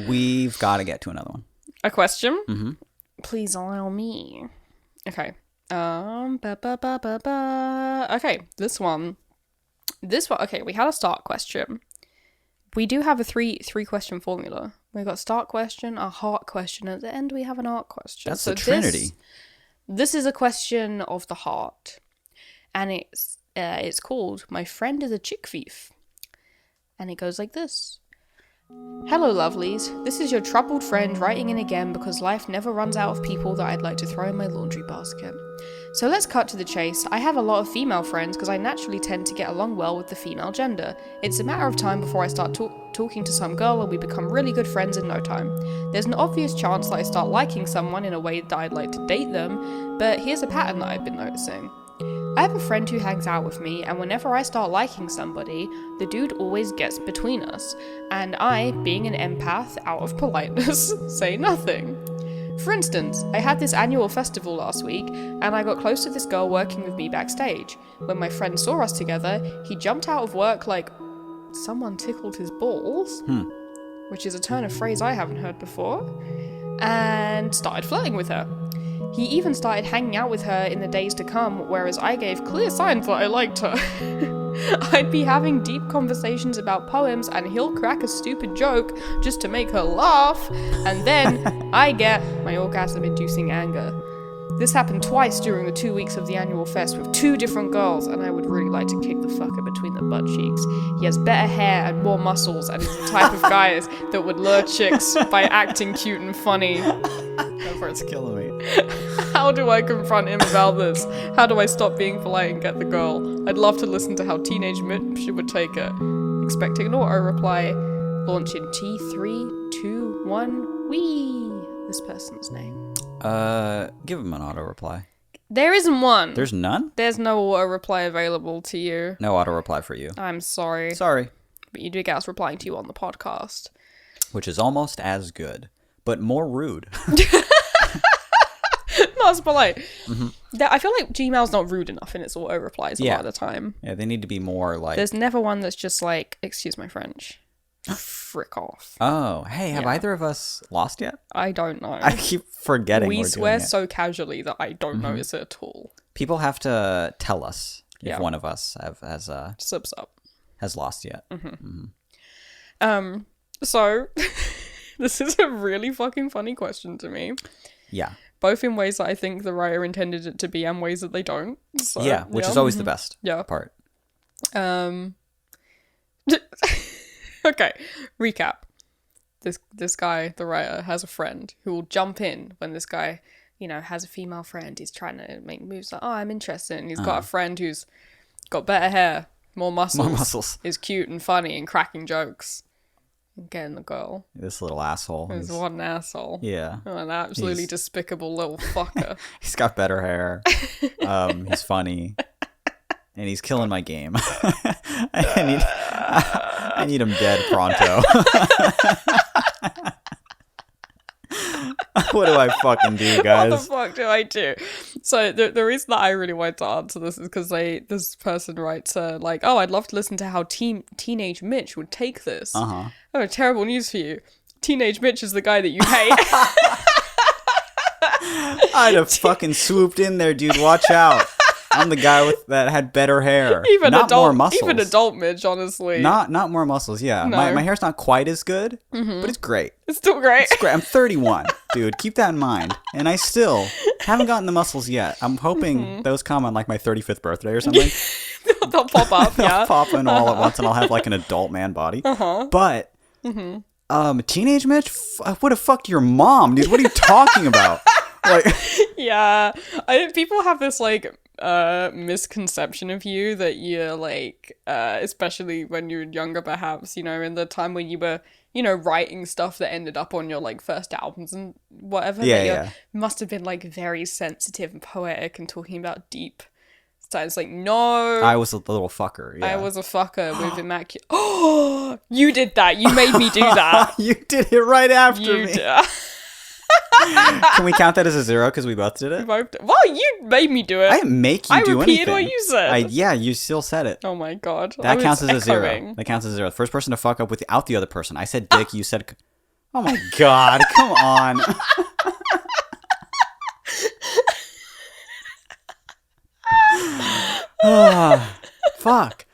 [SPEAKER 1] We've got to get to another one.
[SPEAKER 2] A question?
[SPEAKER 1] Mm-hmm.
[SPEAKER 2] Please allow me. Okay. Okay, this one. Okay, we had a start question. We do have a three question formula We got start question, a heart question. At the end, we have an art question.
[SPEAKER 1] That's the Trinity.
[SPEAKER 2] This is a question of the heart, and it's called "My Friend is a Chick Thief," and it goes like this. Hello, lovelies. This is your troubled friend writing in again because life never runs out of people that I'd like to throw in my laundry basket. So let's cut to the chase. I have a lot of female friends because I naturally tend to get along well with the female gender. It's a matter of time before I start talking to some girl and we become really good friends in no time. There's an obvious chance that I start liking someone in a way that I'd like to date them, but here's a pattern that I've been noticing. I have a friend who hangs out with me, and whenever I start liking somebody, the dude always gets between us, and I, being an empath, out of politeness, say nothing. For instance, I had this annual festival last week, and I got close to this girl working with me backstage. When my friend saw us together, he jumped out of work like someone tickled his balls, which is a turn of phrase I haven't heard before, and started flirting with her. He even started hanging out with her in the days to come, whereas I gave clear signs that I liked her. I'd be having deep conversations about poems and he'll crack a stupid joke just to make her laugh, and then I get my orgasm-inducing anger. This happened twice during the 2 weeks of the annual fest with 2 different girls, and I would really like to kick the fucker between the butt cheeks. He has better hair and more muscles, and is the type of guy that would lure chicks by acting cute and funny.
[SPEAKER 1] That part's killing me.
[SPEAKER 2] How do I confront him about this? How do I stop being polite and get the girl? I'd love to listen to how Teenage Mitch would take it. Expecting an auto reply. Launch in T3, 2, 1, wee. This person's name.
[SPEAKER 1] Give him an auto reply.
[SPEAKER 2] There isn't one.
[SPEAKER 1] There's none?
[SPEAKER 2] There's no auto reply available to you.
[SPEAKER 1] No auto reply for you.
[SPEAKER 2] I'm sorry.
[SPEAKER 1] Sorry.
[SPEAKER 2] But you do get us replying to you on the podcast.
[SPEAKER 1] Which is almost as good, but more rude.
[SPEAKER 2] Not as polite.
[SPEAKER 1] Mm-hmm.
[SPEAKER 2] I feel like Gmail's not rude enough in its auto replies a lot of the time.
[SPEAKER 1] Yeah, they need to be more like...
[SPEAKER 2] There's never one that's just like, excuse my French. Frick off.
[SPEAKER 1] Oh, hey, have either of us lost yet?
[SPEAKER 2] I don't know.
[SPEAKER 1] I keep forgetting
[SPEAKER 2] We
[SPEAKER 1] we're
[SPEAKER 2] swear
[SPEAKER 1] doing it.
[SPEAKER 2] so casually that I don't notice it at all.
[SPEAKER 1] People have to tell us if
[SPEAKER 2] Yeah.
[SPEAKER 1] one of us
[SPEAKER 2] Subs up.
[SPEAKER 1] has lost yet.
[SPEAKER 2] So, this is a really fucking funny question to me.
[SPEAKER 1] Yeah.
[SPEAKER 2] Both in ways that I think the writer intended it to be and ways that they don't. So,
[SPEAKER 1] Yeah, which is always the best part.
[SPEAKER 2] Okay, recap. This guy, the writer, has a friend who will jump in when this guy, has a female friend. He's trying to make moves like, oh, I'm interested. And he's got a friend who's got better hair, more muscles. Is cute and funny and cracking jokes. And getting the girl.
[SPEAKER 1] This little asshole.
[SPEAKER 2] He's one asshole.
[SPEAKER 1] Yeah.
[SPEAKER 2] An absolutely despicable little fucker.
[SPEAKER 1] He's got better hair. He's funny. And he's killing my game. I need him dead pronto. What do I fucking do, guys?
[SPEAKER 2] What the fuck do I do? So the reason that I really wanted to answer this is because this person writes like, oh, I'd love to listen to how Teenage Mitch would take this.
[SPEAKER 1] Uh-huh.
[SPEAKER 2] Oh, terrible news for you. Teenage Mitch is the guy that you hate.
[SPEAKER 1] I'd have fucking swooped in there, dude. Watch out. I'm the guy that had better hair. Not more muscles.
[SPEAKER 2] Even adult Mitch, honestly.
[SPEAKER 1] Not more muscles, yeah.
[SPEAKER 2] No.
[SPEAKER 1] My hair's not quite as good, but it's great.
[SPEAKER 2] It's still great.
[SPEAKER 1] It's great. I'm 31, dude. Keep that in mind. And I still haven't gotten the muscles yet. I'm hoping those come on like my 35th birthday or something.
[SPEAKER 2] They'll pop up, yeah.
[SPEAKER 1] They'll pop in all at once and I'll have like an adult man body. But, Teenage Mitch would have fucked your mom, dude. What are you talking about? Like,
[SPEAKER 2] yeah. People have this like misconception of you that you're like, especially when you're younger, perhaps, in the time when you were, writing stuff that ended up on your like first albums and whatever.
[SPEAKER 1] Yeah.
[SPEAKER 2] Must have been like very sensitive and poetic and talking about deep stuff. It's like, no.
[SPEAKER 1] I was a little fucker. Yeah.
[SPEAKER 2] I was a fucker with immaculate. Oh, you did that. You made me do that.
[SPEAKER 1] You did it right after me.
[SPEAKER 2] did.
[SPEAKER 1] Can we count that as a 0 because we both did it?
[SPEAKER 2] Well, you made me do it.
[SPEAKER 1] I didn't make you do anything.
[SPEAKER 2] I repeated what you said.
[SPEAKER 1] Yeah, you still said it.
[SPEAKER 2] Oh my god.
[SPEAKER 1] That counts as a 0. That counts as a 0. The first person to fuck up without the other person. I said dick, you said... Oh my god, come on. Fuck.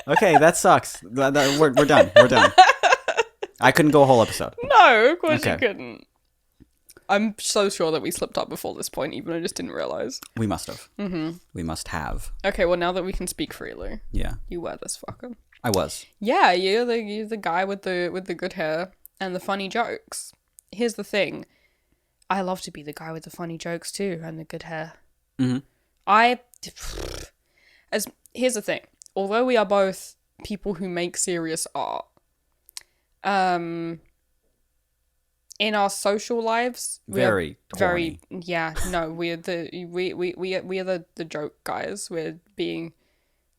[SPEAKER 1] Okay, that sucks. We're done. We're done. I couldn't go a whole episode.
[SPEAKER 2] No, of course you
[SPEAKER 1] Okay.
[SPEAKER 2] couldn't. I'm so sure that we slipped up before this point, even I just didn't realize.
[SPEAKER 1] We must have. Mm-hmm. We must have.
[SPEAKER 2] Okay, well now that we can speak freely,
[SPEAKER 1] Yeah,
[SPEAKER 2] you were this fucker.
[SPEAKER 1] I was.
[SPEAKER 2] Yeah, you're the guy with the good hair and the funny jokes. Here's the thing, I love to be the guy with the funny jokes too and the good hair.
[SPEAKER 1] Mhm.
[SPEAKER 2] Here's the thing, although we are both people who make serious art, in our social lives,
[SPEAKER 1] Very
[SPEAKER 2] we're the joke guys. We're being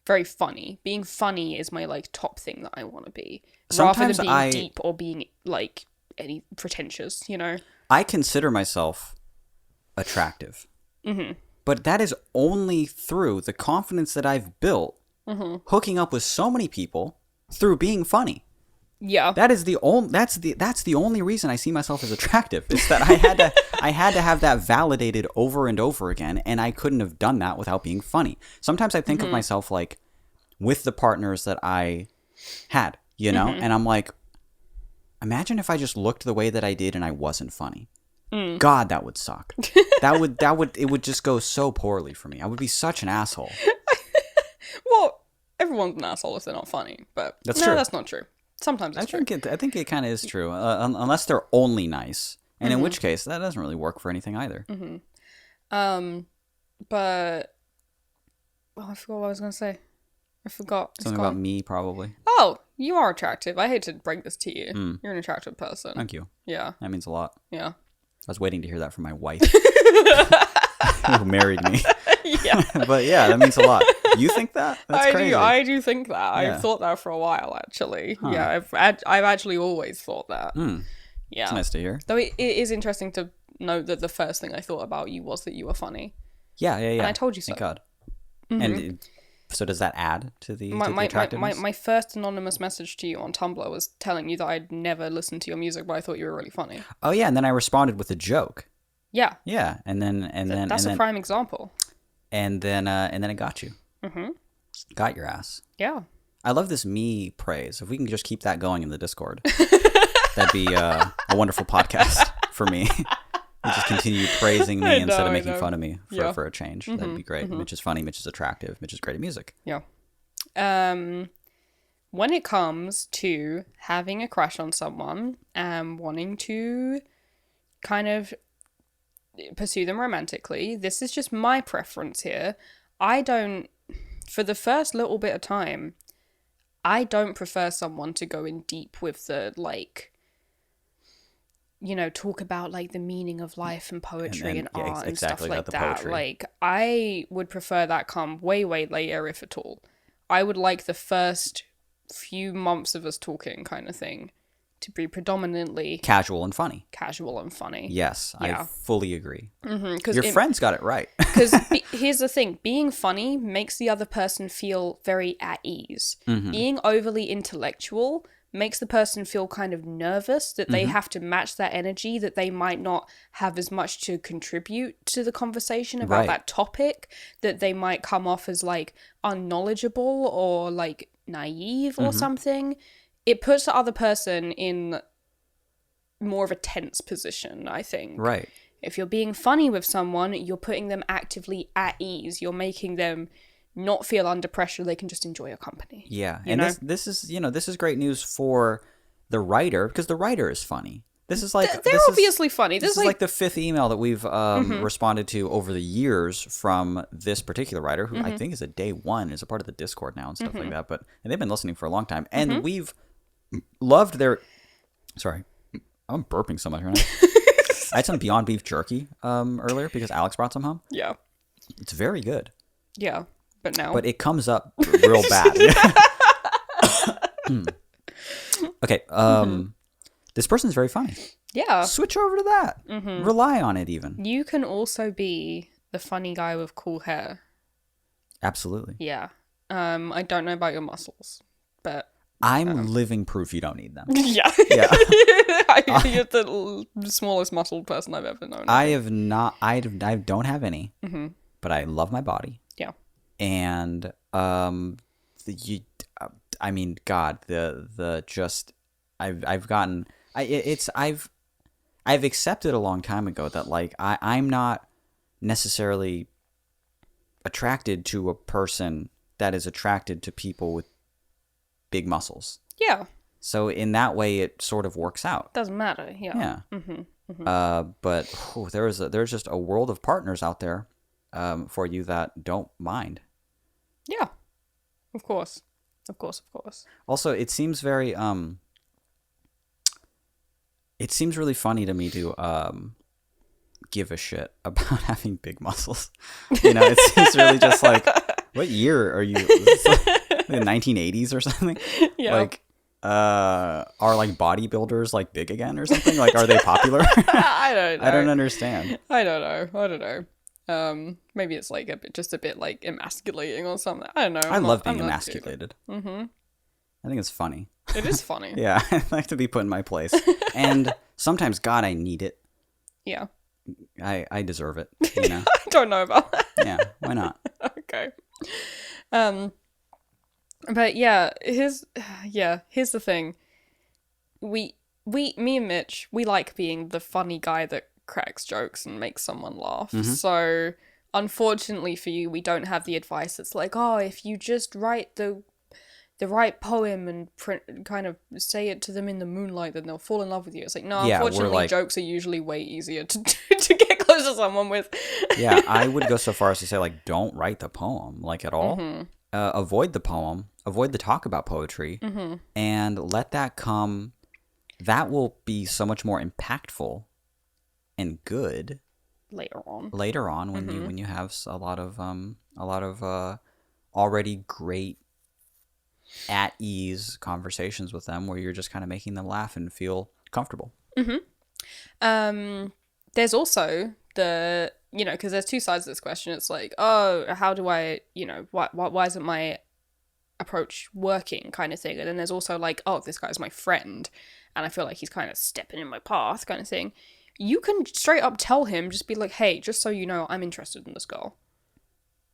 [SPEAKER 2] very funny. Being funny is my like top thing that I want to be,
[SPEAKER 1] Sometimes
[SPEAKER 2] rather than being deep or being like any pretentious. You know.
[SPEAKER 1] I consider myself attractive. Mm-hmm. But that is only through the confidence that I've built hooking up with so many people through being funny.
[SPEAKER 2] Yeah.
[SPEAKER 1] That is that's the only reason I see myself as attractive. Is that I had to have that validated over and over again, and I couldn't have done that without being funny. Sometimes I think of myself like with the partners that I had, you know, and I'm like, imagine if I just looked the way that I did and I wasn't funny. God, that would suck. It would just go so poorly for me. I would be such an asshole.
[SPEAKER 2] Well, everyone's an asshole if they're not funny, but
[SPEAKER 1] That's
[SPEAKER 2] no,
[SPEAKER 1] true.
[SPEAKER 2] that's not true. Sometimes it's true.
[SPEAKER 1] I think it kind of is true, unless they're only nice, and in which case that doesn't really work for anything either.
[SPEAKER 2] But I forgot what I was gonna say. I forgot. It's
[SPEAKER 1] Something
[SPEAKER 2] gone.
[SPEAKER 1] about me, probably.
[SPEAKER 2] Oh, you are attractive. I hate to break this to you. You're an attractive person.
[SPEAKER 1] Thank you.
[SPEAKER 2] Yeah.
[SPEAKER 1] That means a lot.
[SPEAKER 2] Yeah.
[SPEAKER 1] I was waiting to hear that from my wife, who married me.
[SPEAKER 2] Yeah.
[SPEAKER 1] But yeah, that means a lot. You think that? That's crazy.
[SPEAKER 2] I do think that.
[SPEAKER 1] Yeah.
[SPEAKER 2] I've thought that for a while, actually. Yeah, I've actually always thought that. Yeah.
[SPEAKER 1] It's nice to hear.
[SPEAKER 2] Though it is interesting to note that the first thing I thought about you was that you were funny.
[SPEAKER 1] Yeah.
[SPEAKER 2] And I told you so.
[SPEAKER 1] Thank God. And so does that add to the attractiveness?
[SPEAKER 2] My first anonymous message to you on Tumblr was telling you that I'd never listened to your music, but I thought you were really funny.
[SPEAKER 1] Oh yeah, and then I responded with a joke.
[SPEAKER 2] Yeah.
[SPEAKER 1] Yeah, and then
[SPEAKER 2] That's a prime example.
[SPEAKER 1] And then it got you. Mm-hmm. Got your ass.
[SPEAKER 2] Yeah.
[SPEAKER 1] I love this me praise. If we can just keep that going in the Discord, that'd be a wonderful podcast for me. You just continue praising me instead of making fun of me for a change. That'd be great. Mitch is funny. Mitch is attractive. Mitch is great at music.
[SPEAKER 2] Yeah. When it comes to having a crush on someone and wanting to kind of pursue them romantically, this is just my preference here. For the first little bit of time, I don't prefer someone to go in deep with the, like, you know, talk about, like, the meaning of life and poetry and art and stuff like that.
[SPEAKER 1] Poetry.
[SPEAKER 2] Like, I would prefer that come way, way later, if at all. I would like the first few months of us talking kind of thing to be predominantly
[SPEAKER 1] Casual and funny.
[SPEAKER 2] Yes, yeah.
[SPEAKER 1] I fully agree.
[SPEAKER 2] Mm-hmm,
[SPEAKER 1] Your friend's got it right.
[SPEAKER 2] Because here's the thing, being funny makes the other person feel very at ease. Being overly intellectual makes the person feel kind of nervous that they have to match that energy, that they might not have as much to contribute to the conversation about that topic, that they might come off as like unknowledgeable or like naive or something. It puts the other person in more of a tense position, I think.
[SPEAKER 1] Right.
[SPEAKER 2] If you're being funny with someone, you're putting them actively at ease. You're making them not feel under pressure. They can just enjoy your company.
[SPEAKER 1] Yeah.
[SPEAKER 2] You
[SPEAKER 1] And
[SPEAKER 2] know?
[SPEAKER 1] this is great news for the writer, because the writer is funny. This is like
[SPEAKER 2] They're obviously funny.
[SPEAKER 1] This is like the fifth email that we've responded to over the years from this particular writer, who I think is a day one, is a part of the Discord now and stuff like that. And they've been listening for a long time, and we've loved their. Sorry, I'm burping so much right now. I had some Beyond Beef jerky earlier because Alex brought some home.
[SPEAKER 2] Yeah.
[SPEAKER 1] It's very good.
[SPEAKER 2] Yeah. But now.
[SPEAKER 1] But it comes up real bad. Okay. This person's very funny.
[SPEAKER 2] Yeah.
[SPEAKER 1] Switch over to that. Rely on it even.
[SPEAKER 2] You can also be the funny guy with cool hair.
[SPEAKER 1] Absolutely.
[SPEAKER 2] Yeah. I don't know about your muscles, but
[SPEAKER 1] I'm living proof you don't need them.
[SPEAKER 2] yeah.
[SPEAKER 1] Yeah.
[SPEAKER 2] You're the smallest muscled person I've ever known.
[SPEAKER 1] I have not. I don't have any. But I love my body.
[SPEAKER 2] Yeah.
[SPEAKER 1] And I mean, God, the just I've gotten I've accepted a long time ago that like I'm not necessarily attracted to a person that is attracted to people with big muscles.
[SPEAKER 2] Yeah.
[SPEAKER 1] So in that way, it sort of works out.
[SPEAKER 2] Doesn't matter. Yeah.
[SPEAKER 1] Yeah. But there's just a world of partners out there for you that don't mind.
[SPEAKER 2] Yeah. Of course.
[SPEAKER 1] Also, it seems very it seems really funny to me to give a shit about having big muscles. You know, it seems really just like, what year are you? Is this like the 1980s or something?
[SPEAKER 2] Yeah.
[SPEAKER 1] Like, are like bodybuilders like big again or something? Like, are they popular?
[SPEAKER 2] I don't know.
[SPEAKER 1] I don't understand.
[SPEAKER 2] I don't know. Maybe it's like just a bit like emasculating or something. I don't know.
[SPEAKER 1] I love being emasculated.
[SPEAKER 2] Mm-hmm.
[SPEAKER 1] I think it's funny.
[SPEAKER 2] It is funny.
[SPEAKER 1] Yeah, I like to be put in my place. And sometimes, God, I need it.
[SPEAKER 2] Yeah.
[SPEAKER 1] I deserve it, you know?
[SPEAKER 2] I don't know about that.
[SPEAKER 1] Yeah, why not?
[SPEAKER 2] Okay. But yeah, here's the thing. Me and Mitch, we like being the funny guy that cracks jokes and makes someone laugh.
[SPEAKER 1] Mm-hmm.
[SPEAKER 2] So, unfortunately for you, we don't have the advice that's like, oh, if you just write the right poem and kind of say it to them in the moonlight, then they'll fall in love with you. It's like, no,
[SPEAKER 1] Yeah,
[SPEAKER 2] unfortunately, jokes are usually way easier to get close to someone with.
[SPEAKER 1] Yeah, I would go so far as to say, like, don't write the poem, like, at all.
[SPEAKER 2] Mm-hmm.
[SPEAKER 1] Avoid the poem. Avoid the talk about poetry.
[SPEAKER 2] Mm-hmm.
[SPEAKER 1] And let that come. That will be so much more impactful and good
[SPEAKER 2] Later on
[SPEAKER 1] when you have a lot of already great at ease conversations with them where you're just kind of making them laugh and feel comfortable.
[SPEAKER 2] There's also the, because there's two sides of this question. It's like, oh, how do I, why isn't my approach working kind of thing? And then there's also like, oh, this guy's my friend and I feel like he's kind of stepping in my path kind of thing. You can straight up tell him, just be like, hey, just so you know, I'm interested in this girl.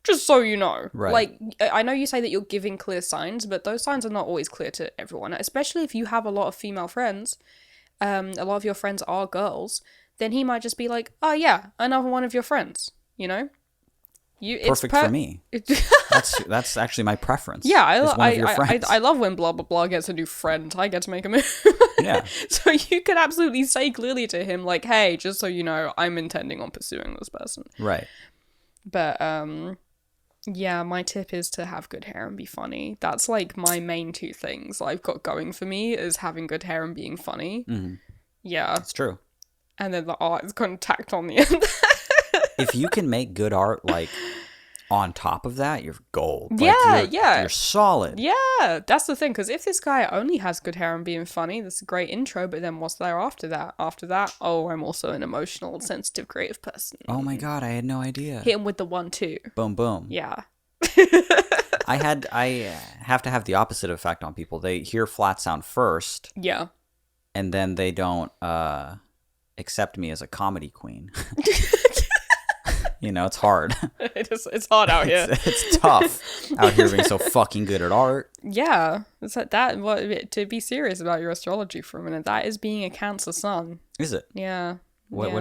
[SPEAKER 2] Just so you know.
[SPEAKER 1] Right.
[SPEAKER 2] Like, I know you say that you're giving clear signs, but those signs are not always clear to everyone. Especially if you have a lot of female friends, a lot of your friends are girls, then he might just be like, oh yeah, another one of your friends, you know?
[SPEAKER 1] Perfect for me. That's actually my preference.
[SPEAKER 2] Yeah, I love when blah blah blah gets a new friend. I get to make a move.
[SPEAKER 1] Yeah.
[SPEAKER 2] So you could absolutely say clearly to him, like, hey, just so you know, I'm intending on pursuing this person.
[SPEAKER 1] Right.
[SPEAKER 2] But yeah, my tip is to have good hair and be funny. That's like my main two things I've got going for me is having good hair and being funny.
[SPEAKER 1] Mm-hmm.
[SPEAKER 2] Yeah.
[SPEAKER 1] It's true.
[SPEAKER 2] And then the art is kind of tacked on the end.
[SPEAKER 1] If you can make good art, like, on top of that, you're gold.
[SPEAKER 2] Like,
[SPEAKER 1] You're solid.
[SPEAKER 2] Yeah, that's the thing. Because if this guy only has good hair and being funny, that's a great intro. But then what's there after that? After that, oh, I'm also an emotional, sensitive, creative person.
[SPEAKER 1] Oh my God, I had no idea.
[SPEAKER 2] Hit him with the 1-2.
[SPEAKER 1] Boom, boom.
[SPEAKER 2] Yeah.
[SPEAKER 1] I have to have the opposite effect on people. They hear flat sound first.
[SPEAKER 2] Yeah.
[SPEAKER 1] And then they don't accept me as a comedy queen. It's hard.
[SPEAKER 2] It's hard out here.
[SPEAKER 1] It's tough out here being so fucking good at art.
[SPEAKER 2] Yeah, it's like that. To be serious about your astrology for a minute, that is being a Cancer sun.
[SPEAKER 1] Is it?
[SPEAKER 2] Yeah.
[SPEAKER 1] What?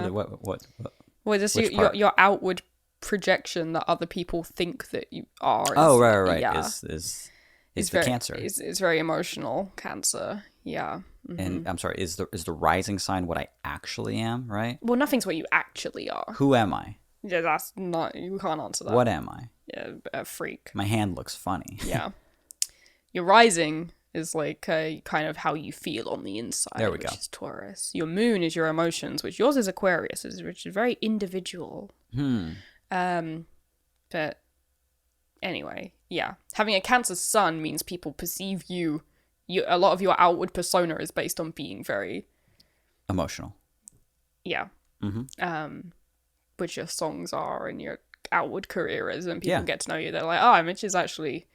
[SPEAKER 2] Well, just your outward projection that other people think that you are.
[SPEAKER 1] Oh, right.
[SPEAKER 2] Yeah.
[SPEAKER 1] Is
[SPEAKER 2] it's
[SPEAKER 1] the
[SPEAKER 2] very,
[SPEAKER 1] Cancer?
[SPEAKER 2] It's very emotional, Cancer. Yeah. Mm-hmm.
[SPEAKER 1] And I'm sorry, is the rising sign what I actually am? Right.
[SPEAKER 2] Well, nothing's what you actually are.
[SPEAKER 1] Who am I?
[SPEAKER 2] Yeah, that's not. You can't answer that.
[SPEAKER 1] What am I?
[SPEAKER 2] Yeah, a freak.
[SPEAKER 1] My hand looks funny.
[SPEAKER 2] Yeah. Your rising is like kind of how you feel on the inside.
[SPEAKER 1] There we go.
[SPEAKER 2] Which is Taurus. Your moon is your emotions, which yours is Aquarius, which is very individual. But anyway, yeah. Having a Cancer sun means people perceive you. A lot of your outward persona is based on being very
[SPEAKER 1] emotional.
[SPEAKER 2] Yeah.
[SPEAKER 1] Mm-hmm.
[SPEAKER 2] Which your songs are and your outward career is, and people get to know you. They're like, oh, Mitch is actually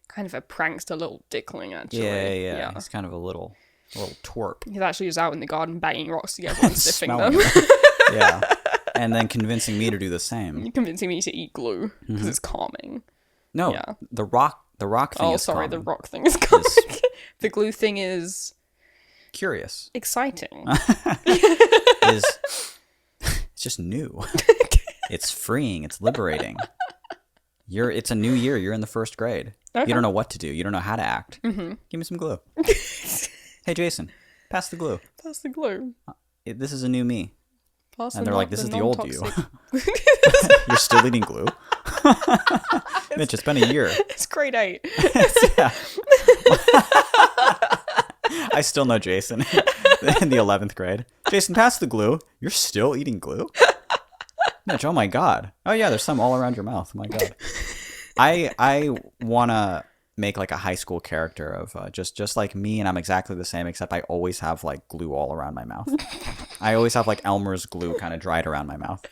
[SPEAKER 2] kind of a prankster little dickling, actually.
[SPEAKER 1] Yeah. He's kind of a little twerp.
[SPEAKER 2] He's actually just out in the garden banging rocks together and sniffing them.
[SPEAKER 1] Yeah. And then convincing me to do the same.
[SPEAKER 2] You're convincing me to eat glue because it's calming.
[SPEAKER 1] No,
[SPEAKER 2] yeah.
[SPEAKER 1] the rock thing is
[SPEAKER 2] sorry,
[SPEAKER 1] calming.
[SPEAKER 2] the rock thing is calming. The glue thing is
[SPEAKER 1] curious.
[SPEAKER 2] Exciting.
[SPEAKER 1] Is it's just new. It's freeing. It's liberating. It's a new year. You're in the first grade.
[SPEAKER 2] Okay.
[SPEAKER 1] You don't know what to do. You don't know how to act. Mm-hmm. Give me some glue. Hey, Jason, pass the glue.
[SPEAKER 2] Pass the glue.
[SPEAKER 1] This is a new me.
[SPEAKER 2] Pass
[SPEAKER 1] And they're like, this is the old you.
[SPEAKER 2] non-toxic.
[SPEAKER 1] You're still eating glue? Mitch, it's been a year.
[SPEAKER 2] It's grade 8.
[SPEAKER 1] Yeah. I still know Jason in the 11th grade. Jason, pass the glue. You're still eating glue? Mitch, oh my God. Oh yeah, there's some all around your mouth. Oh my God. I want to make like a high school character of just like me, and I'm exactly the same, except I always have like glue all around my mouth. I always have like Elmer's glue kind of dried around my mouth.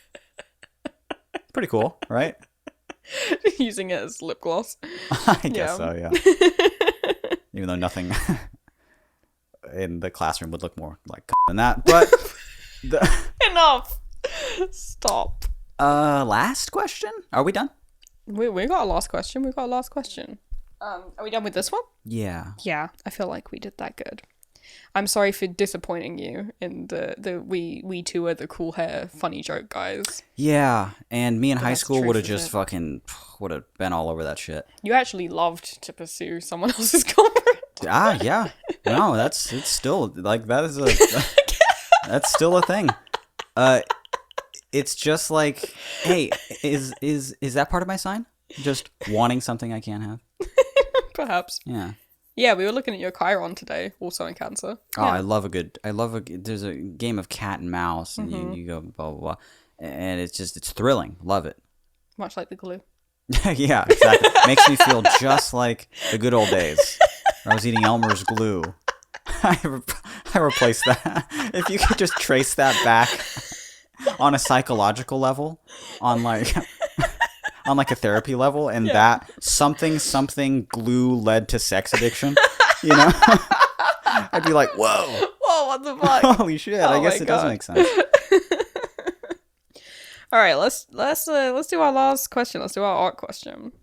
[SPEAKER 1] Pretty cool, right?
[SPEAKER 2] Using it as lip gloss.
[SPEAKER 1] I guess so, yeah. Even though nothing in the classroom would look more like than that, but
[SPEAKER 2] Enough. Stop.
[SPEAKER 1] last question? Are we done?
[SPEAKER 2] We got a last question. Are we done with this one?
[SPEAKER 1] Yeah.
[SPEAKER 2] Yeah, I feel like we did that good. I'm sorry for disappointing you in the we two are the cool hair funny joke guys.
[SPEAKER 1] Yeah, and me in high
[SPEAKER 2] that's the
[SPEAKER 1] school
[SPEAKER 2] truth
[SPEAKER 1] would have
[SPEAKER 2] of
[SPEAKER 1] just
[SPEAKER 2] it.
[SPEAKER 1] fucking would have been all over that shit.
[SPEAKER 2] You actually loved to pursue someone else's girlfriend.
[SPEAKER 1] Yeah. No, it's still like that is that's still a thing. It's just like, hey, is that part of my sign? Just wanting something I can't have.
[SPEAKER 2] Perhaps.
[SPEAKER 1] Yeah.
[SPEAKER 2] Yeah, we were looking at your Chiron today, also in Cancer.
[SPEAKER 1] Oh,
[SPEAKER 2] Yeah.
[SPEAKER 1] there's a game of cat and mouse, and you go blah, blah, blah. And it's thrilling. Love it.
[SPEAKER 2] Much like the glue.
[SPEAKER 1] Yeah, exactly. Makes me feel just like the good old days where I was eating Elmer's glue. I replaced that. If you could just trace that back on a psychological level, on like a therapy level, and that something glue led to sex addiction, you know? I'd be like, whoa,
[SPEAKER 2] Whoa, what the fuck?
[SPEAKER 1] holy shit!
[SPEAKER 2] Oh
[SPEAKER 1] I guess
[SPEAKER 2] my
[SPEAKER 1] it does
[SPEAKER 2] God.
[SPEAKER 1] make sense.
[SPEAKER 2] All right, let's do our last question. Let's do our art question.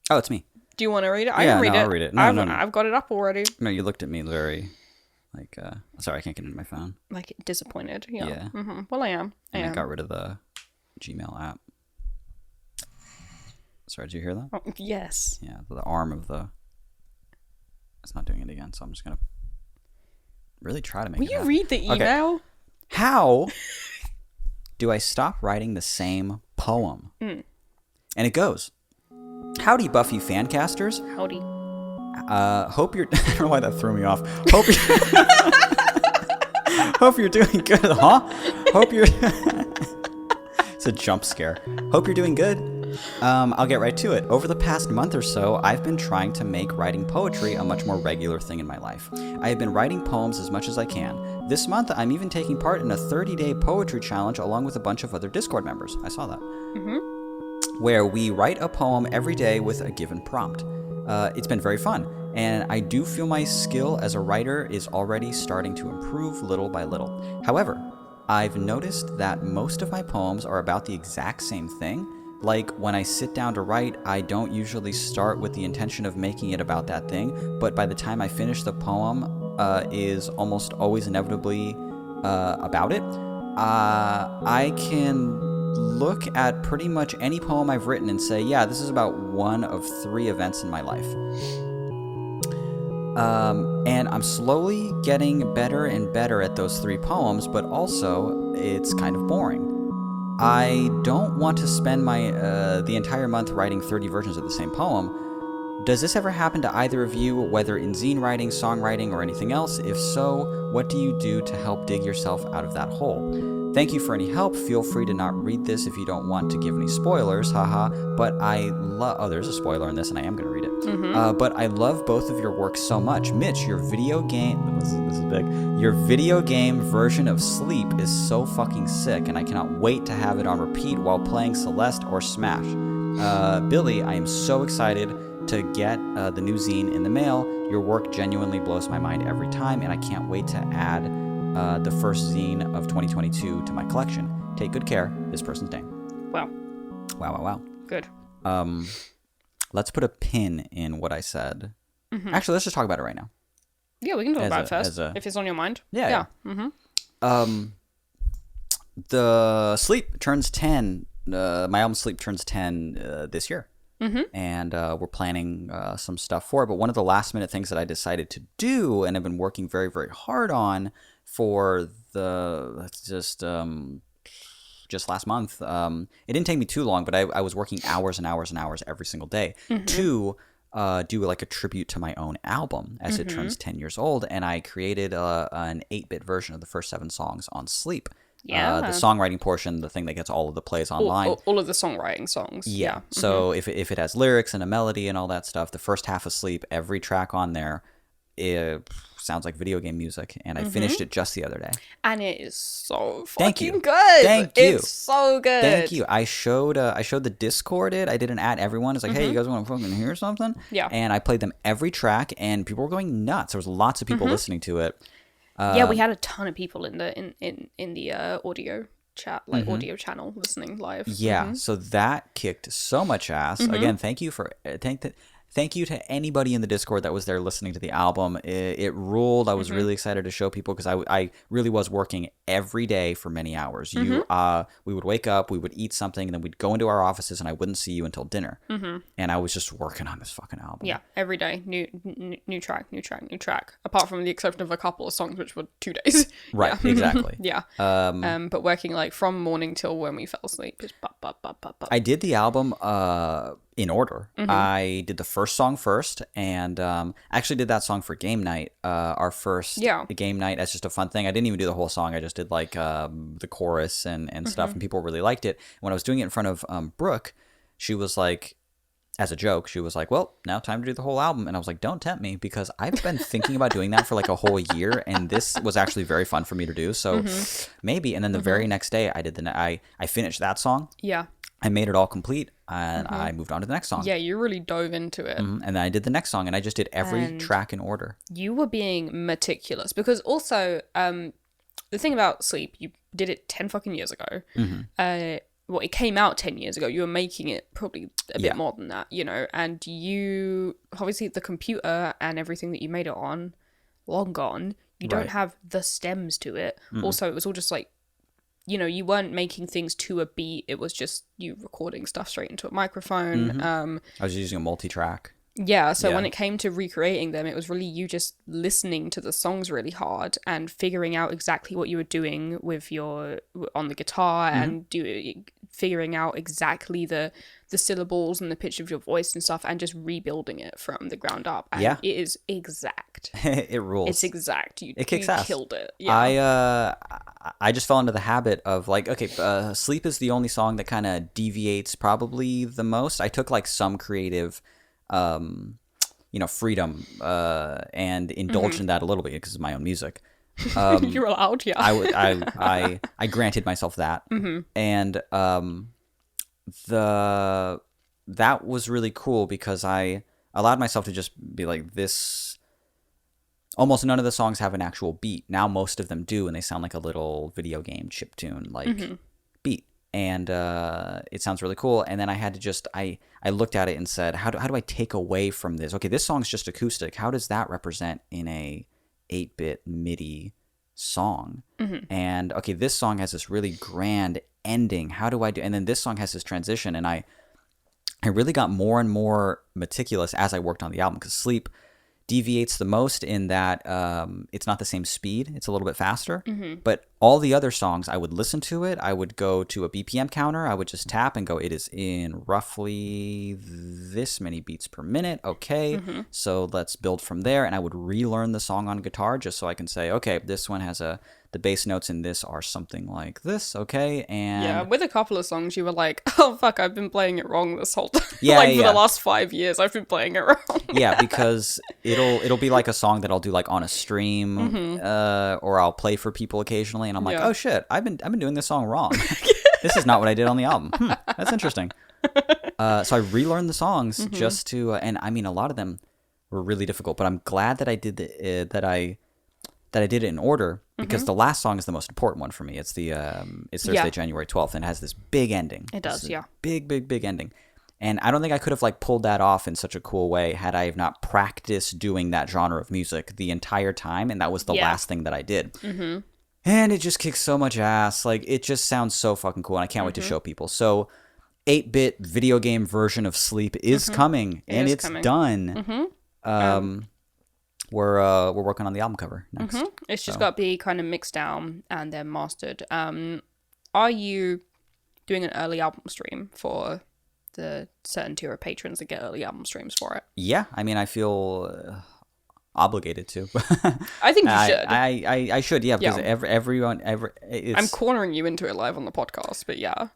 [SPEAKER 1] Oh, it's me.
[SPEAKER 2] Do you want to read it? I
[SPEAKER 1] Yeah,
[SPEAKER 2] can read
[SPEAKER 1] no,
[SPEAKER 2] it.
[SPEAKER 1] I'll read it. No, no.
[SPEAKER 2] I've got it up already.
[SPEAKER 1] No, you looked at me very, like, sorry, I can't get into my phone.
[SPEAKER 2] Like disappointed. Yeah.
[SPEAKER 1] Yeah.
[SPEAKER 2] Mm-hmm. Well, I am.
[SPEAKER 1] And I got rid of the Gmail app. Sorry, did you hear that?
[SPEAKER 2] Oh, yes.
[SPEAKER 1] Yeah, the arm of the. It's not doing it again, so I'm just gonna really try to make
[SPEAKER 2] Will
[SPEAKER 1] it
[SPEAKER 2] you
[SPEAKER 1] happen.
[SPEAKER 2] read the email?
[SPEAKER 1] How do I stop writing the same poem? And it goes, howdy, Buffy fancasters.
[SPEAKER 2] Howdy.
[SPEAKER 1] Hope you're. I don't know why that threw me off. Hope you're doing good, huh? Hope you're. It's a jump scare. Hope you're doing good. I'll get right to it. Over the past month or so, I've been trying to make writing poetry a much more regular thing in my life. I have been writing poems as much as I can. This month, I'm even taking part in a 30-day poetry challenge along with a bunch of other Discord members. I saw that. Where we write a poem every day with a given prompt. It's been very fun, and I do feel my skill as a writer is already starting to improve little by little. However, I've noticed that most of my poems are about the exact same thing. Like, when I sit down to write, I don't usually start with the intention of making it about that thing, but by the time I finish the poem, is almost always inevitably about it. I can look at pretty much any poem I've written and say, yeah, this is about one of 3 events in my life. And I'm slowly getting better and better at those 3 poems, but also it's kind of boring. I don't want to spend my the entire month writing 30 versions of the same poem. Does this ever happen to either of you, whether in zine writing, songwriting, or anything else? If so, what do you do to help dig yourself out of that hole? Thank you for any help. Feel free to not read this if you don't want to give any spoilers, haha. But I love... Oh, there's a spoiler in this, and I am going to read it. But I love both of your work so much. Mitch, your video game... This is big. Your video game version of Sleep is so fucking sick, and I cannot wait to have it on repeat while playing Celeste or Smash. Billy, I am so excited to get the new zine in the mail. Your work genuinely blows my mind every time, and I can't wait to add the first zine of 2022 to my collection. Take good care. This person's name.
[SPEAKER 2] Wow.
[SPEAKER 1] Wow.
[SPEAKER 2] Good.
[SPEAKER 1] Let's put a pin in what I said. Actually, let's just talk about it right now.
[SPEAKER 2] Yeah, we can talk
[SPEAKER 1] As
[SPEAKER 2] about
[SPEAKER 1] a-
[SPEAKER 2] it first,
[SPEAKER 1] as a-
[SPEAKER 2] if it's on your mind.
[SPEAKER 1] Yeah. The Sleep turns 10. My album Sleep turns 10 this year. And we're planning some stuff for it. But one of the last minute things that I decided to do and have been working very, very hard on for just last month. It didn't take me too long, but I was working hours and hours and hours every single day to do like a tribute to my own album as it turns 10 years old. And I created an 8-bit version of the first 7 songs on Sleep.
[SPEAKER 2] Yeah.
[SPEAKER 1] The songwriting portion, the thing that gets all of the plays online.
[SPEAKER 2] All of the songwriting songs.
[SPEAKER 1] Yeah. So if it has lyrics and a melody and all that stuff, the first half of Sleep, every track on there, it sounds like video game music. And I finished it just the other day.
[SPEAKER 2] And it is so
[SPEAKER 1] Thank you.
[SPEAKER 2] fucking good.
[SPEAKER 1] Thank you.
[SPEAKER 2] It's so good.
[SPEAKER 1] Thank you. I showed the Discord it. I didn't add everyone. It's like, hey, you guys want to fucking hear something?
[SPEAKER 2] Yeah.
[SPEAKER 1] And I played them every track, and people were going nuts. There was lots of people listening to it.
[SPEAKER 2] Yeah, we had a ton of people in the audio chat, like audio channel, listening live.
[SPEAKER 1] Yeah, so that kicked so much ass. Again, thank you for thank you to anybody in the Discord that was there listening to the album. It ruled. I was really excited to show people because I really was working every day for many hours. We would wake up, we would eat something, and then we'd go into our offices, and I wouldn't see you until dinner. And I was just working on this fucking album.
[SPEAKER 2] Yeah, every day, new track. Apart from the exception of a couple of songs, which were 2 days.
[SPEAKER 1] Right,
[SPEAKER 2] Yeah.
[SPEAKER 1] exactly.
[SPEAKER 2] Yeah. But working like from morning till when we fell asleep, just bop.
[SPEAKER 1] I did the album in order. I did the first song first, and actually did that song for game night, our first game night as just a fun thing. I didn't even do the whole song. I just did like the chorus and stuff, and people really liked it. When I was doing it in front of Brooke, she was like, as a joke, she was like, well, now time to do the whole album. And I was like, don't tempt me, because I've been thinking about doing that for like a whole year, and this was actually very fun for me to do. So maybe. And then the very next day I finished that song.
[SPEAKER 2] Yeah.
[SPEAKER 1] I made it all complete, and I moved on to the next song.
[SPEAKER 2] Yeah, you really dove into it.
[SPEAKER 1] And then I did the next song, and I just did every track in order.
[SPEAKER 2] You were being meticulous, because also the thing about Sleep, you did it 10 fucking years ago. Well, it came out 10 years ago. You were making it probably a bit more than that, you know, and you obviously the computer and everything that you made it on, long gone. You don't have the stems to it. Also, it was all just like, you know, you weren't making things to a beat. It was just you recording stuff straight into a microphone.
[SPEAKER 1] I was using a multi-track.
[SPEAKER 2] Yeah, so when it came to recreating them, it was really you just listening to the songs really hard and figuring out exactly what you were doing with on the guitar and figuring out exactly the syllables and the pitch of your voice and stuff, and just rebuilding it from the ground up. And it is exact.
[SPEAKER 1] It rules.
[SPEAKER 2] It's exact.
[SPEAKER 1] It kicks ass.
[SPEAKER 2] Killed it. Yeah.
[SPEAKER 1] I just fell into the habit of like, okay, Sleep is the only song that kind of deviates probably the most. I took like some creative freedom and indulged in that a little bit because it's my own music.
[SPEAKER 2] You're allowed, yeah.
[SPEAKER 1] I granted myself that, and that was really cool because I allowed myself to just be like this. Almost none of the songs have an actual beat. Now most of them do, and they sound like a little video game chiptune like beat. And it sounds really cool. And then I had to just I looked at it and said, how do I take away from this? Okay, this song's just acoustic. How does that represent in a 8-bit MIDI song? And okay, this song has this really grand ending. How do I do? And then this song has this transition. And I really got more and more meticulous as I worked on the album, because Sleep deviates the most in that it's not the same speed. It's a little bit faster. But all the other songs, I would listen to it. I would go to a BPM counter. I would just tap and go, it is in roughly this many beats per minute. Okay, so let's build from there. And I would relearn the song on guitar just so I can say, okay, this one has the bass notes in this are something like this. Okay, and
[SPEAKER 2] yeah, with a couple of songs, you were like, oh, fuck, I've been playing it wrong this whole time.
[SPEAKER 1] Yeah,
[SPEAKER 2] for the last 5 years, I've been playing it wrong.
[SPEAKER 1] Yeah, because it'll be like a song that I'll do like on a stream, or I'll play for people occasionally, and I'm like, oh shit, I've been doing this song wrong. This is not what I did on the album. That's interesting. So I relearned the songs just to, and I mean, a lot of them were really difficult, but I'm glad that I did that I did it in order, because the last song is the most important one for me. It's it's Thursday, January 12th, and it has this big ending.
[SPEAKER 2] It does,
[SPEAKER 1] Big ending. And I don't think I could have like pulled that off in such a cool way had I have not practiced doing that genre of music the entire time. And that was the last thing that I did. Mm-hmm. And it just kicks so much ass. Like, it just sounds so fucking cool. And I can't wait to show people. So 8-bit video game version of Sleep is coming. It's coming. Done. Mm-hmm. We're working on the album cover next.
[SPEAKER 2] Mm-hmm. It's just got to be kind of mixed down and then mastered. Are you doing an early album stream for the certain tier of patrons that get early album streams for it?
[SPEAKER 1] Yeah, I mean, I feel obligated to.
[SPEAKER 2] I think you should.
[SPEAKER 1] I should, yeah, because everyone.
[SPEAKER 2] I'm cornering you into it live on the podcast, but yeah.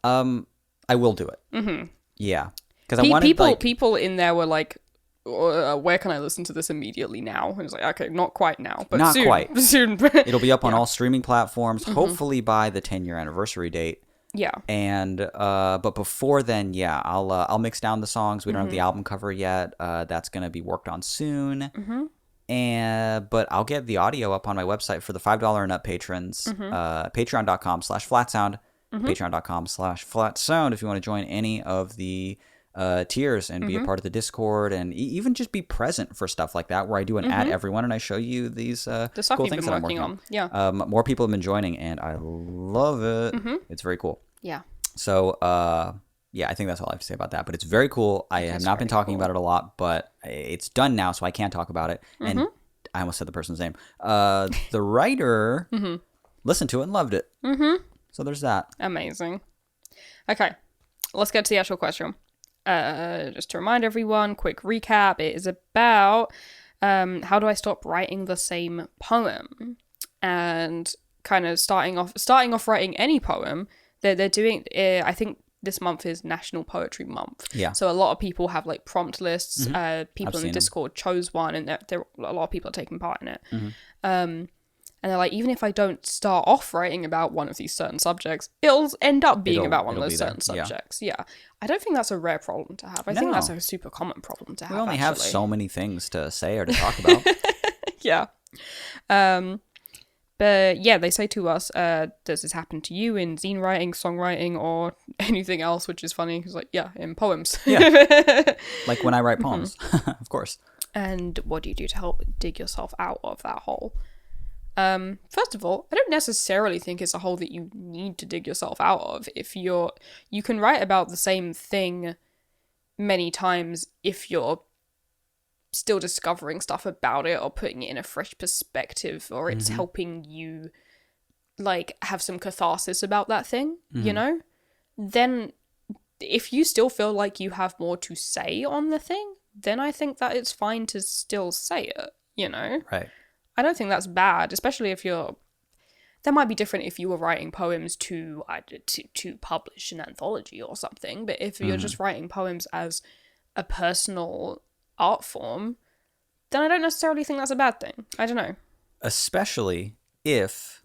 [SPEAKER 1] I will do it. Mm-hmm. Yeah, because I wanted
[SPEAKER 2] people in there were like, where can I listen to this immediately now? And it's like, okay, not quite now, but
[SPEAKER 1] not
[SPEAKER 2] soon.
[SPEAKER 1] Quite.
[SPEAKER 2] Soon.
[SPEAKER 1] It'll be up on all streaming platforms, hopefully by the 10-year anniversary date.
[SPEAKER 2] Yeah.
[SPEAKER 1] And but before then, yeah, I'll mix down the songs. We don't have the album cover yet. That's gonna be worked on soon. But I'll get the audio up on my website for the $5 and up patrons. Patreon.com/flatsound. Patreon.com/flatsound if you want to join any of the tiers and be a part of the Discord and even just be present for stuff like that, where I do an ad everyone and I show you these the
[SPEAKER 2] stuff
[SPEAKER 1] cool
[SPEAKER 2] you've
[SPEAKER 1] things
[SPEAKER 2] been
[SPEAKER 1] that I'm
[SPEAKER 2] working
[SPEAKER 1] working
[SPEAKER 2] on.
[SPEAKER 1] on.
[SPEAKER 2] Yeah.
[SPEAKER 1] More people have been joining and I love it. It's very cool.
[SPEAKER 2] Yeah.
[SPEAKER 1] So yeah, I think that's all I have to say about that. But it's very cool. I have not been talking about it a lot, but it's done now, so I can talk about it. And I almost said the person's name. The writer listened to it and loved it. So there's that.
[SPEAKER 2] Amazing. Okay, let's get to the actual question. Just to remind everyone, quick recap. It is about how do I stop writing the same poem? And kind of starting off writing any poem. They're doing. I think this month is National Poetry Month.
[SPEAKER 1] Yeah.
[SPEAKER 2] So a lot of people have like prompt lists. People in the Discord chose one, and a lot of people are taking part in it. And they're like, even if I don't start off writing about one of these certain subjects, it'll end up being about one of those certain subjects. Yeah. I don't think that's a rare problem to have. I think that's a super common problem to have.
[SPEAKER 1] We only have so many things to say or to talk about.
[SPEAKER 2] Yeah. But yeah, they say to us, does this happen to you in zine writing, songwriting, or anything else? Which is funny because, like, yeah, in poems.
[SPEAKER 1] Yeah. Like when I write poems, of course. And
[SPEAKER 2] what do you do to help dig yourself out of that hole? First of all, I don't necessarily think it's a hole that you need to dig yourself out of. If you can write about the same thing many times if you're still discovering stuff about it or putting it in a fresh perspective, or it's helping you like have some catharsis about that thing, you know? Then if you still feel like you have more to say on the thing, then I think that it's fine to still say it, you know?
[SPEAKER 1] Right.
[SPEAKER 2] I don't think that's bad, especially if you're... That might be different if you were writing poems to publish an anthology or something, but if you're just writing poems as a personal art form, then I don't necessarily think that's a bad thing. I don't know.
[SPEAKER 1] Especially if,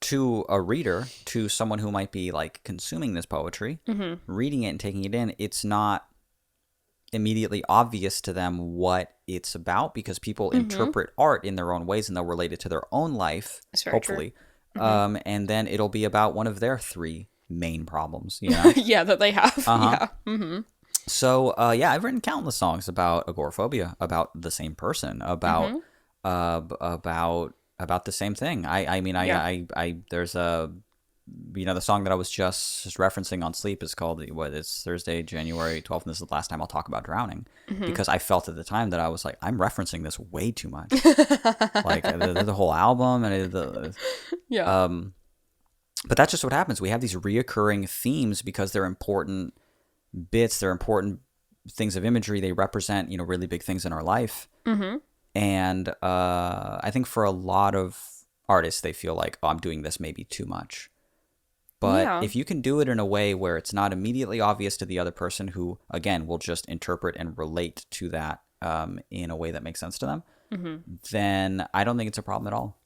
[SPEAKER 1] to a reader, to someone who might be, like, consuming this poetry, reading it and taking it in, it's not immediately obvious to them what it's about, because people interpret art in their own ways and they'll relate it to their own life, hopefully. And then it'll be about one of their 3 main problems, you know?
[SPEAKER 2] Yeah, that they have. Yeah.
[SPEAKER 1] So, yeah, I've written countless songs about agoraphobia, about the same person, about the same thing. I mean, there's a, you know, the song that I was just referencing on Sleep is called, it's Thursday, January 12th, and this is the last time I'll talk about drowning, because I felt at the time that I was like, I'm referencing this way too much. Like, the whole album, and
[SPEAKER 2] yeah.
[SPEAKER 1] But that's just what happens. We have these reoccurring themes because they're important bits, they're important things of imagery, they represent, you know, really big things in our life. And I think for a lot of artists, they feel like, oh, I'm doing this maybe too much. But if you can do it in a way where it's not immediately obvious to the other person, who, again, will just interpret and relate to that in a way that makes sense to them, then I don't think it's a problem at all.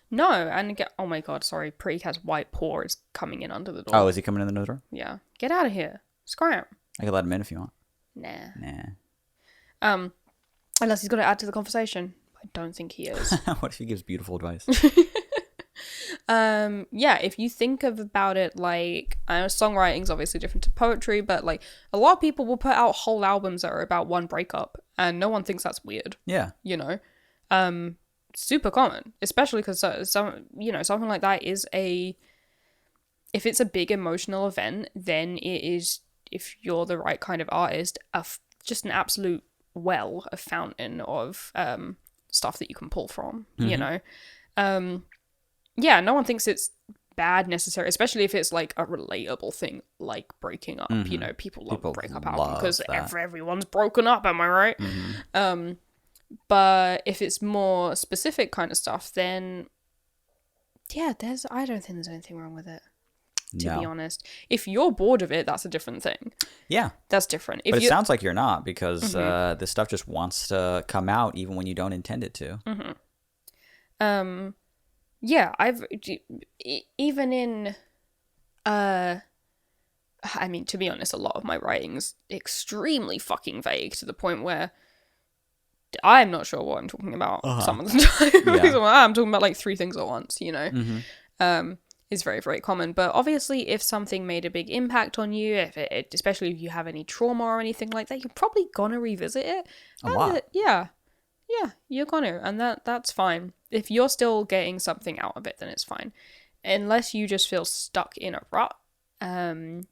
[SPEAKER 2] No, and again, oh my god, sorry, Pretty Cat's white paw is coming in under the door.
[SPEAKER 1] Oh, is he coming in the door?
[SPEAKER 2] Yeah. Get out of here. Scram.
[SPEAKER 1] I could let him in if you want.
[SPEAKER 2] Nah. Unless he's got to add to the conversation. I don't think he is.
[SPEAKER 1] What if he gives beautiful advice?
[SPEAKER 2] Yeah, if you think about it, like, I know songwriting's obviously different to poetry, but like a lot of people will put out whole albums that are about one breakup, and no one thinks that's weird.
[SPEAKER 1] Yeah.
[SPEAKER 2] You know, super common, especially because something like that is if it's a big emotional event, then it is, if you're the right kind of artist, just an absolute a fountain of stuff that you can pull from. You know. Yeah, no one thinks it's bad necessarily, especially if it's like a relatable thing like breaking up. You know, people love breakup albums because everyone's broken up, am I right? But if it's more specific kind of stuff, then yeah, I don't think there's anything wrong with it, to be honest. If you're bored of it, that's a different thing.
[SPEAKER 1] Yeah.
[SPEAKER 2] That's different.
[SPEAKER 1] But it sounds like you're not, because this stuff just wants to come out even when you don't intend it to.
[SPEAKER 2] Yeah, even in, I mean, to be honest, a lot of my writing's extremely fucking vague to the point where I'm not sure what I'm talking about some of the time.
[SPEAKER 1] Yeah.
[SPEAKER 2] I'm talking about like 3 things at once, you know? Is very, very common. But obviously, if something made a big impact on you, especially if you have any trauma or anything like that, you're probably gonna revisit it.
[SPEAKER 1] A lot.
[SPEAKER 2] Yeah, you're gonna, and that's fine. If you're still getting something out of it, then it's fine. Unless you just feel stuck in a rut, and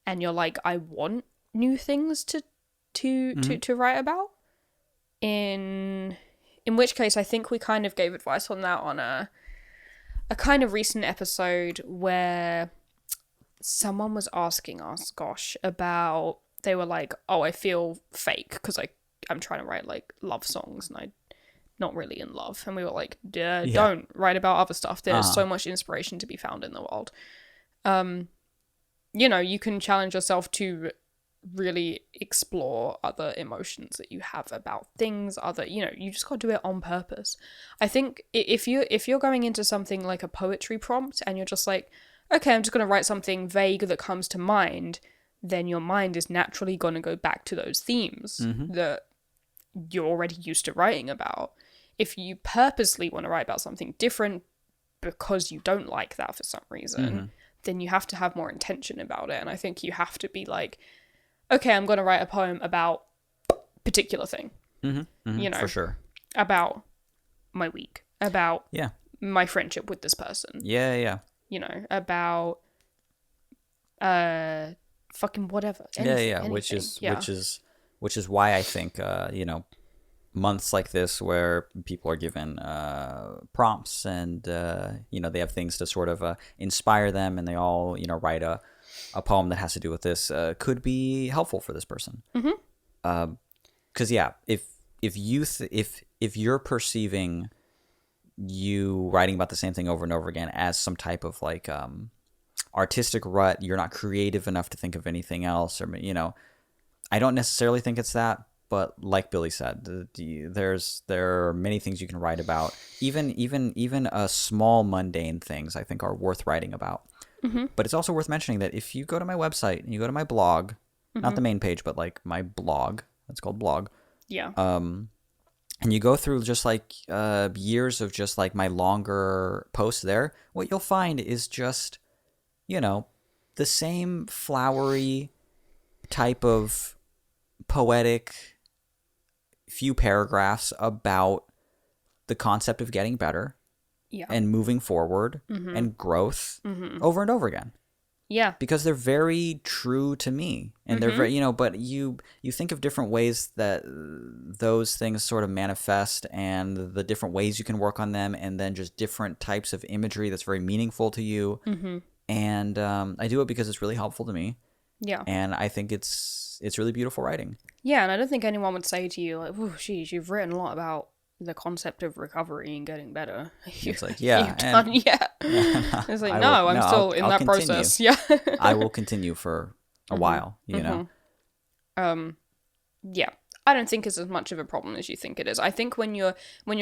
[SPEAKER 2] you're like, I want new things to write about. In which case, I think we kind of gave advice on that on a kind of recent episode where someone was asking us, about, they were like, oh, I feel fake because I'm trying to write like love songs and I'm not really in love. And we were like, don't write about other stuff. There's so much inspiration to be found in the world. You know, you can challenge yourself to really explore other emotions that you have about things, you just got to do it on purpose. I think if you're going into something like a poetry prompt and you're just like, okay, I'm just going to write something vague that comes to mind, then your mind is naturally going to go back to those themes that you're already used to writing about. If you purposely want to write about something different because you don't like that for some reason, then you have to have more intention about it. And I think you have to be like, okay, I'm going to write a poem about particular thing, you know,
[SPEAKER 1] for sure,
[SPEAKER 2] about my week, about my friendship with this person.
[SPEAKER 1] Yeah.
[SPEAKER 2] You know, about fucking whatever. Anything.
[SPEAKER 1] Which is why I think you know, months like this where people are given prompts and you know, they have things to sort of inspire them, and they all, you know, write a poem that has to do with this could be helpful for this person. Because if you're perceiving you writing about the same thing over and over again as some type of like artistic rut, you're not creative enough to think of anything else, or, you know, I don't necessarily think it's that. But like Billy said, there are many things you can write about. Even small mundane things I think are worth writing about. But it's also worth mentioning that if you go to my website and you go to my blog, not the main page, but like my blog, it's called blog.
[SPEAKER 2] Yeah.
[SPEAKER 1] And you go through just like years of just like my longer posts there, what you'll find is just, you know, the same flowery type of poetic few paragraphs about the concept of getting better and moving forward and growth over and over again.
[SPEAKER 2] Yeah.
[SPEAKER 1] Because they're very true to me, and they're very, you know, but you think of different ways that those things sort of manifest, and the different ways you can work on them, and then just different types of imagery that's very meaningful to you. And I do it because it's really helpful to me.
[SPEAKER 2] Yeah.
[SPEAKER 1] And I think it's really beautiful writing.
[SPEAKER 2] Yeah, and I don't think anyone would say to you like, "Oh, geez, you've written a lot about the concept of recovery and getting better."
[SPEAKER 1] It's like, yeah,
[SPEAKER 2] It's like, I'm still in that process. Yeah.
[SPEAKER 1] I will continue for a while, you know.
[SPEAKER 2] Yeah. I don't think it's as much of a problem as you think it is. I think when you're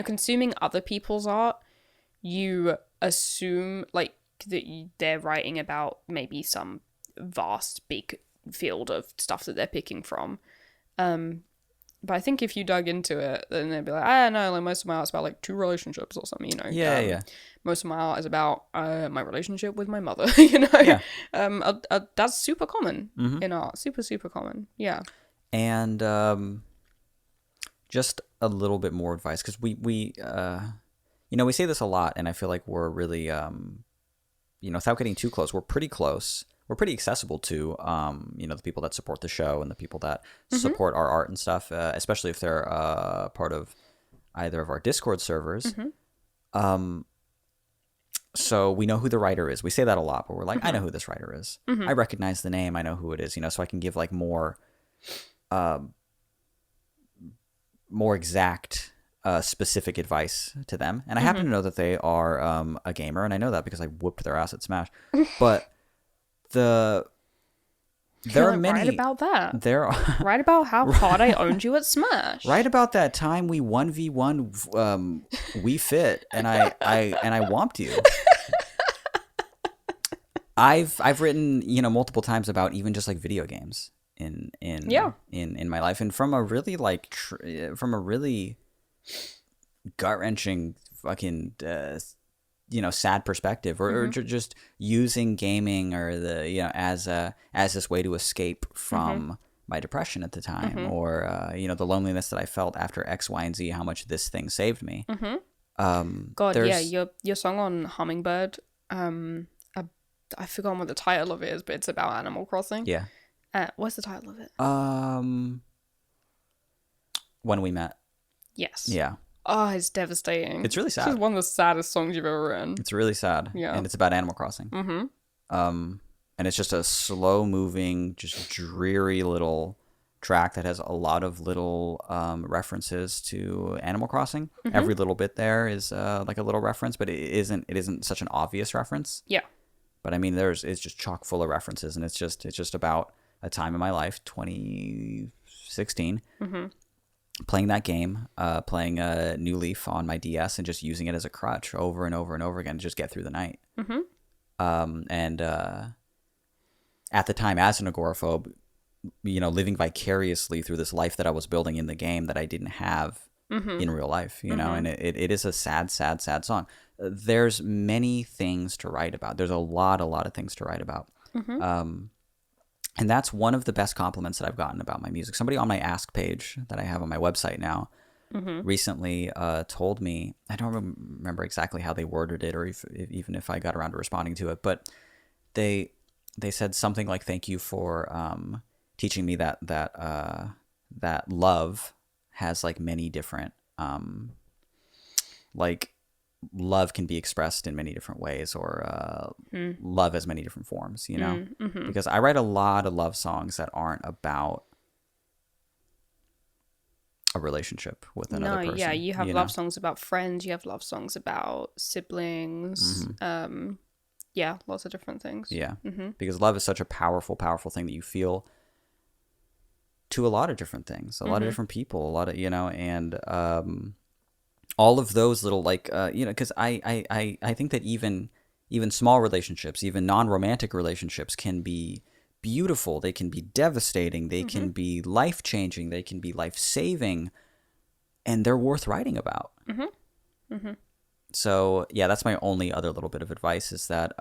[SPEAKER 2] consuming other people's art, you assume like that they're writing about maybe some vast big field of stuff that they're picking from. But I think if you dug into it, then they'd be like, I don't know, like most of my art's about like 2 relationships or something, you know.
[SPEAKER 1] Yeah.
[SPEAKER 2] Most of my art is about my relationship with my mother, you know.
[SPEAKER 1] Yeah.
[SPEAKER 2] That's super common in art, super common. Yeah.
[SPEAKER 1] And just a little bit more advice, because we say this a lot, and I feel like we're really without getting too close, we're pretty close. We're pretty accessible to, the people that support the show and the people that support our art and stuff, especially if they're part of either of our Discord servers. So we know who the writer is. We say that a lot, but we're like, I know who this writer is. I recognize the name. I know who it is, so I can give like more exact, specific advice to them. And I happen to know that they are a gamer, and I know that because I whooped their ass at Smash. But there are many.
[SPEAKER 2] Right about that.
[SPEAKER 1] There are
[SPEAKER 2] Right about how hard I owned you at Smash.
[SPEAKER 1] right about that time we 1v1 We Fit, and I whomped you. I've written multiple times about even just like video games in my life, and from a really gut-wrenching fucking sad perspective, or just using gaming or as this way to escape from my depression at the time, or the loneliness that I felt after X, Y, and Z, how much this thing saved me.
[SPEAKER 2] God, yeah, your song on Hummingbird, I've forgotten what the title of it is, but it's about Animal Crossing.
[SPEAKER 1] Yeah.
[SPEAKER 2] What's the title of it?
[SPEAKER 1] When We Met.
[SPEAKER 2] Yes.
[SPEAKER 1] Yeah.
[SPEAKER 2] Oh, it's devastating.
[SPEAKER 1] It's really sad.
[SPEAKER 2] It's one of the saddest songs you've ever written.
[SPEAKER 1] It's really sad.
[SPEAKER 2] Yeah.
[SPEAKER 1] And it's about Animal Crossing. And it's just a slow-moving, just dreary little track that has a lot of little references to Animal Crossing. Every little bit there is like a little reference, but it isn't such an obvious reference.
[SPEAKER 2] Yeah.
[SPEAKER 1] But I mean, it's just chock full of references, and it's just about a time in my life, 2016, playing that game, playing a New Leaf on my DS, and just using it as a crutch over and over and over again to just get through the night. And at the time, as an agoraphobe, living vicariously through this life that I was building in the game that I didn't have in real life, and it is a sad song. There's many things to write about. There's a lot of things to write about. And that's one of the best compliments that I've gotten about my music. Somebody on my Ask page that I have on my website now recently told me, I don't remember exactly how they worded it, or even if I got around to responding to it, but they said something like, thank you for teaching me that love has like many different, like love can be expressed in many different ways, or love has many different forms, because I write a lot of love songs that aren't about a relationship with another person.
[SPEAKER 2] Yeah, you have love songs about friends, you have love songs about siblings, yeah, lots of different things.
[SPEAKER 1] Yeah, because love is such a powerful thing that you feel to a lot of different things, a lot of different people, a lot of, and all of those little, like, because I think that even small relationships, even non-romantic relationships, can be beautiful. They can be devastating. They can be life-changing. They can be life-saving, and they're worth writing about. So yeah, that's my only other little bit of advice, is that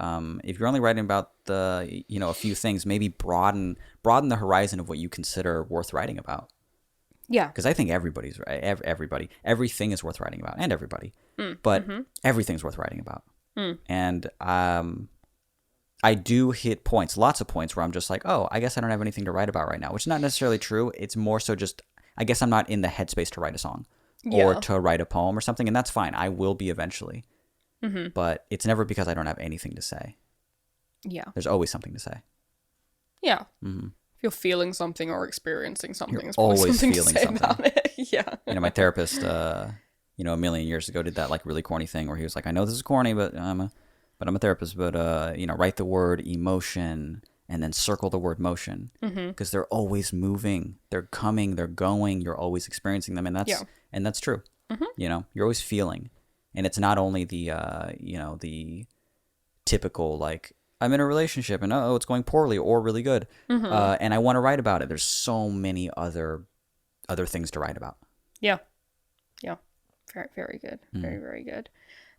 [SPEAKER 1] if you're only writing about the a few things, maybe broaden the horizon of what you consider worth writing about.
[SPEAKER 2] Yeah,
[SPEAKER 1] because I think everything is worth writing about, and everybody, but everything's worth writing about. And I do hit lots of points where I'm just like, oh, I guess I don't have anything to write about right now, which is not necessarily true. It's more so just, I guess I'm not in the headspace to write a song or to write a poem or something, and that's fine. I will be eventually, but it's never because I don't have anything to say.
[SPEAKER 2] Yeah,
[SPEAKER 1] there's always something to say.
[SPEAKER 2] Yeah. If you're feeling something or experiencing something,
[SPEAKER 1] you're
[SPEAKER 2] it's probably
[SPEAKER 1] always
[SPEAKER 2] something
[SPEAKER 1] feeling
[SPEAKER 2] to say
[SPEAKER 1] something
[SPEAKER 2] about it. Yeah.
[SPEAKER 1] My therapist, a million years ago, did that like really corny thing where he was like, I know this is corny, but I'm a therapist, but write the word emotion and then circle the word motion, because they're always moving, they're coming, they're going, you're always experiencing them, and that's true. You're always feeling, and it's not only the the typical, like, I'm in a relationship and it's going poorly or really good, and I want to write about it. There's so many other other things to write about.
[SPEAKER 2] Yeah. Very, very good. Very, very good.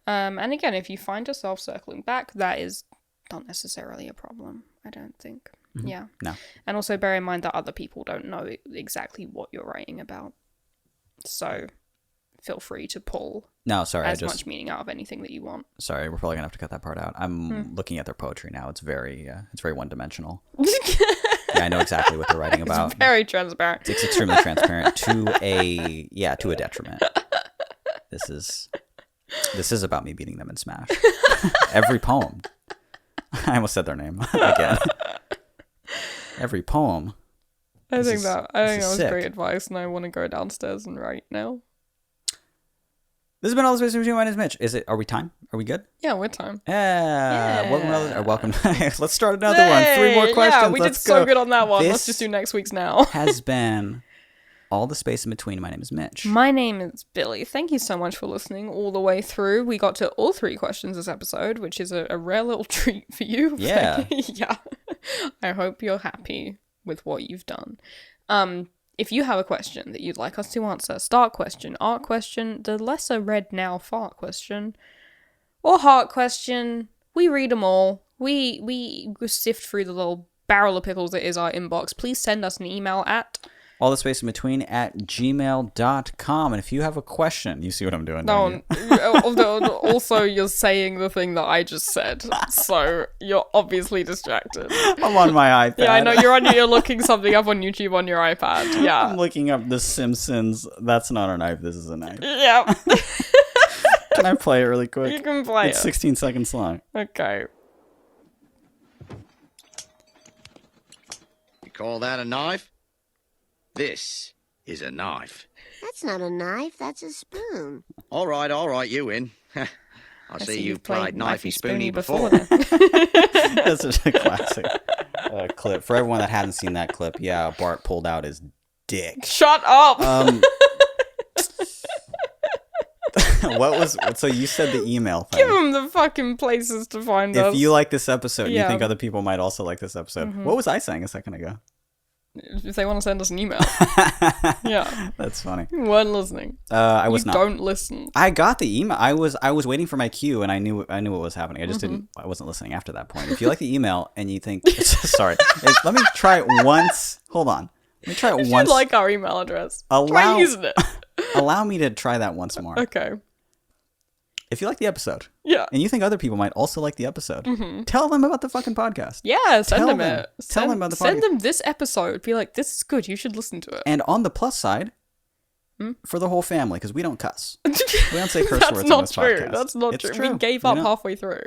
[SPEAKER 2] And again, if you find yourself circling back, that is not necessarily a problem, I don't think. Yeah.
[SPEAKER 1] No.
[SPEAKER 2] And also bear in mind that other people don't know exactly what you're writing about. So feel free to pull
[SPEAKER 1] No, sorry,
[SPEAKER 2] as much meaning out of anything that you want.
[SPEAKER 1] Sorry, we're probably gonna have to cut that part out. I'm looking at their poetry now. It's very one-dimensional. Yeah, I know exactly what they're writing about.
[SPEAKER 2] It's very transparent.
[SPEAKER 1] It's extremely transparent to a detriment. This is about me beating them in Smash. Every poem. I almost said their name again. Every poem.
[SPEAKER 2] I think that was
[SPEAKER 1] sick.
[SPEAKER 2] great advice, and I want to go downstairs and write now.
[SPEAKER 1] This has been All the Space in Between. My name is Mitch. Are we time? Are we good?
[SPEAKER 2] Yeah, we're time.
[SPEAKER 1] Yeah. Welcome. Let's start another one. 3 more questions.
[SPEAKER 2] Yeah, we did so good on that one. Let's just do next week's now.
[SPEAKER 1] Has been All the Space in Between. My name is Mitch.
[SPEAKER 2] My name is Billy. Thank you so much for listening all the way through. We got to all 3 questions this episode, which is a rare little treat for you.
[SPEAKER 1] Yeah.
[SPEAKER 2] Yeah. I hope you're happy with what you've done. If you have a question that you'd like us to answer, start question, art question, the lesser read now fart question, or heart question, we read them all. We sift through the little barrel of pickles that is our inbox. Please send us an email at
[SPEAKER 1] All the Space in Between at gmail.com. And if you have a question, you see what I'm doing?
[SPEAKER 2] No, also you're saying the thing that I just said, so you're obviously distracted.
[SPEAKER 1] I'm on my iPad.
[SPEAKER 2] Yeah, I know you're looking something up on YouTube on your iPad. Yeah,
[SPEAKER 1] I'm looking up The Simpsons. That's not a knife. This is a knife.
[SPEAKER 2] Yeah.
[SPEAKER 1] Can I play it really quick?
[SPEAKER 2] You can play
[SPEAKER 1] It's
[SPEAKER 2] it.
[SPEAKER 1] 16 seconds long.
[SPEAKER 2] Okay.
[SPEAKER 6] You call that a knife? This is a knife.
[SPEAKER 7] That's not a knife, that's a spoon.
[SPEAKER 6] All right, you win. I see you've played Knifey Spoony before.
[SPEAKER 2] then.
[SPEAKER 1] That's just a classic clip. For everyone that hadn't seen that clip, yeah, Bart pulled out his dick.
[SPEAKER 2] Shut up!
[SPEAKER 1] So you said the email thing.
[SPEAKER 2] Give them the fucking places to find us.
[SPEAKER 1] If you like this episode, and you
[SPEAKER 2] Yeah.
[SPEAKER 1] think other people might also like this episode. What was I saying a second ago?
[SPEAKER 2] If they want to send us an email. Yeah.
[SPEAKER 1] That's funny.
[SPEAKER 2] You weren't listening.
[SPEAKER 1] I was
[SPEAKER 2] you
[SPEAKER 1] not.
[SPEAKER 2] don't listen.
[SPEAKER 1] I got the email. I was waiting for my cue, and I knew what was happening. I just didn't. I wasn't listening after that point. If you like the email and you think, sorry, let me try it once. Hold on. Let me try it
[SPEAKER 2] If
[SPEAKER 1] once.
[SPEAKER 2] you like our email address, try using it.
[SPEAKER 1] Allow me to try that once more.
[SPEAKER 2] Okay.
[SPEAKER 1] If you like the episode,
[SPEAKER 2] Yeah.
[SPEAKER 1] and you think other people might also like the episode, tell them about the fucking podcast.
[SPEAKER 2] Yeah, send
[SPEAKER 1] Tell
[SPEAKER 2] them
[SPEAKER 1] them.
[SPEAKER 2] it.
[SPEAKER 1] Tell them about the
[SPEAKER 2] Send
[SPEAKER 1] podcast.
[SPEAKER 2] them this episode. Be like, this is good. You should listen to it.
[SPEAKER 1] And on the plus side, for the whole family, because we don't cuss. We don't say curse
[SPEAKER 2] That's
[SPEAKER 1] words on
[SPEAKER 2] not
[SPEAKER 1] this
[SPEAKER 2] true.
[SPEAKER 1] podcast.
[SPEAKER 2] That's not
[SPEAKER 1] It's
[SPEAKER 2] true. We gave up
[SPEAKER 1] don't.
[SPEAKER 2] halfway through.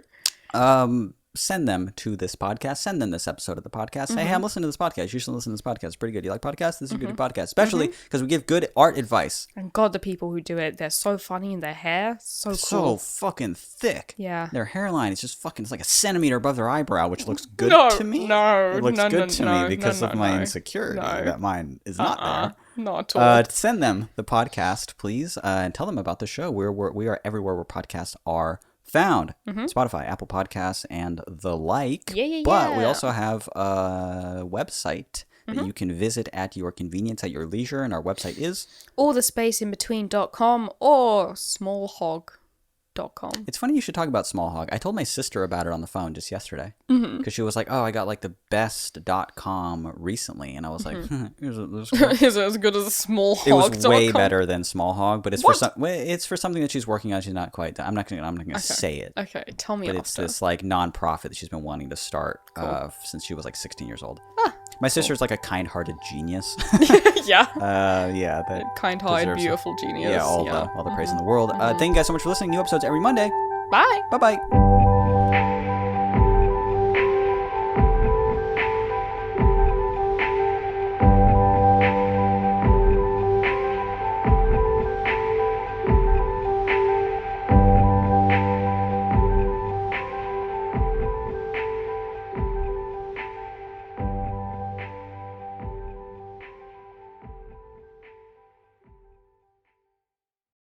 [SPEAKER 1] Send them to this podcast. Send them this episode of the podcast. Say, hey, I'm listening to this podcast. You should listen to this podcast. It's pretty good. You like podcasts? This is a good podcast. Especially because we give good art advice.
[SPEAKER 2] And God, the people who do it, they're so funny in their hair. So
[SPEAKER 1] So
[SPEAKER 2] cool.
[SPEAKER 1] fucking thick.
[SPEAKER 2] Yeah.
[SPEAKER 1] Their hairline is just fucking, it's like a centimeter above their eyebrow, which looks good
[SPEAKER 2] No,
[SPEAKER 1] to me.
[SPEAKER 2] no,
[SPEAKER 1] It looks
[SPEAKER 2] no,
[SPEAKER 1] good
[SPEAKER 2] no,
[SPEAKER 1] to
[SPEAKER 2] no,
[SPEAKER 1] me because
[SPEAKER 2] no,
[SPEAKER 1] of my
[SPEAKER 2] no.
[SPEAKER 1] insecurity
[SPEAKER 2] No.
[SPEAKER 1] that mine is not there.
[SPEAKER 2] Not at all.
[SPEAKER 1] Send them the podcast, please, and tell them about the show. We are everywhere where podcasts are found. Spotify, Apple Podcasts, and the like.
[SPEAKER 2] Yeah.
[SPEAKER 1] But we also have a website that you can visit at your convenience, at your leisure, and our website is...
[SPEAKER 2] allthespaceinbetween.com or smallhog.com.
[SPEAKER 1] It's funny you should talk about Small Hog. I told my sister about it on the phone just yesterday. Because she was like, oh, I got like the best.com recently. And I was like,
[SPEAKER 2] Is it as good as a smallhog.com?
[SPEAKER 1] it was way better than Small Hog, but it's for something that she's working on. She's not quite. I'm not gonna say it.
[SPEAKER 2] Okay, tell me
[SPEAKER 1] But it's
[SPEAKER 2] after.
[SPEAKER 1] this like nonprofit that she's been wanting to start since she was like 16 years old. My sister's like a kind-hearted genius.
[SPEAKER 2] Yeah.
[SPEAKER 1] Yeah, that
[SPEAKER 2] Kind-hearted,
[SPEAKER 1] deserves
[SPEAKER 2] beautiful genius.
[SPEAKER 1] all the praise in the world. Thank you guys so much for listening. New episodes every Monday.
[SPEAKER 2] Bye.
[SPEAKER 1] Bye bye.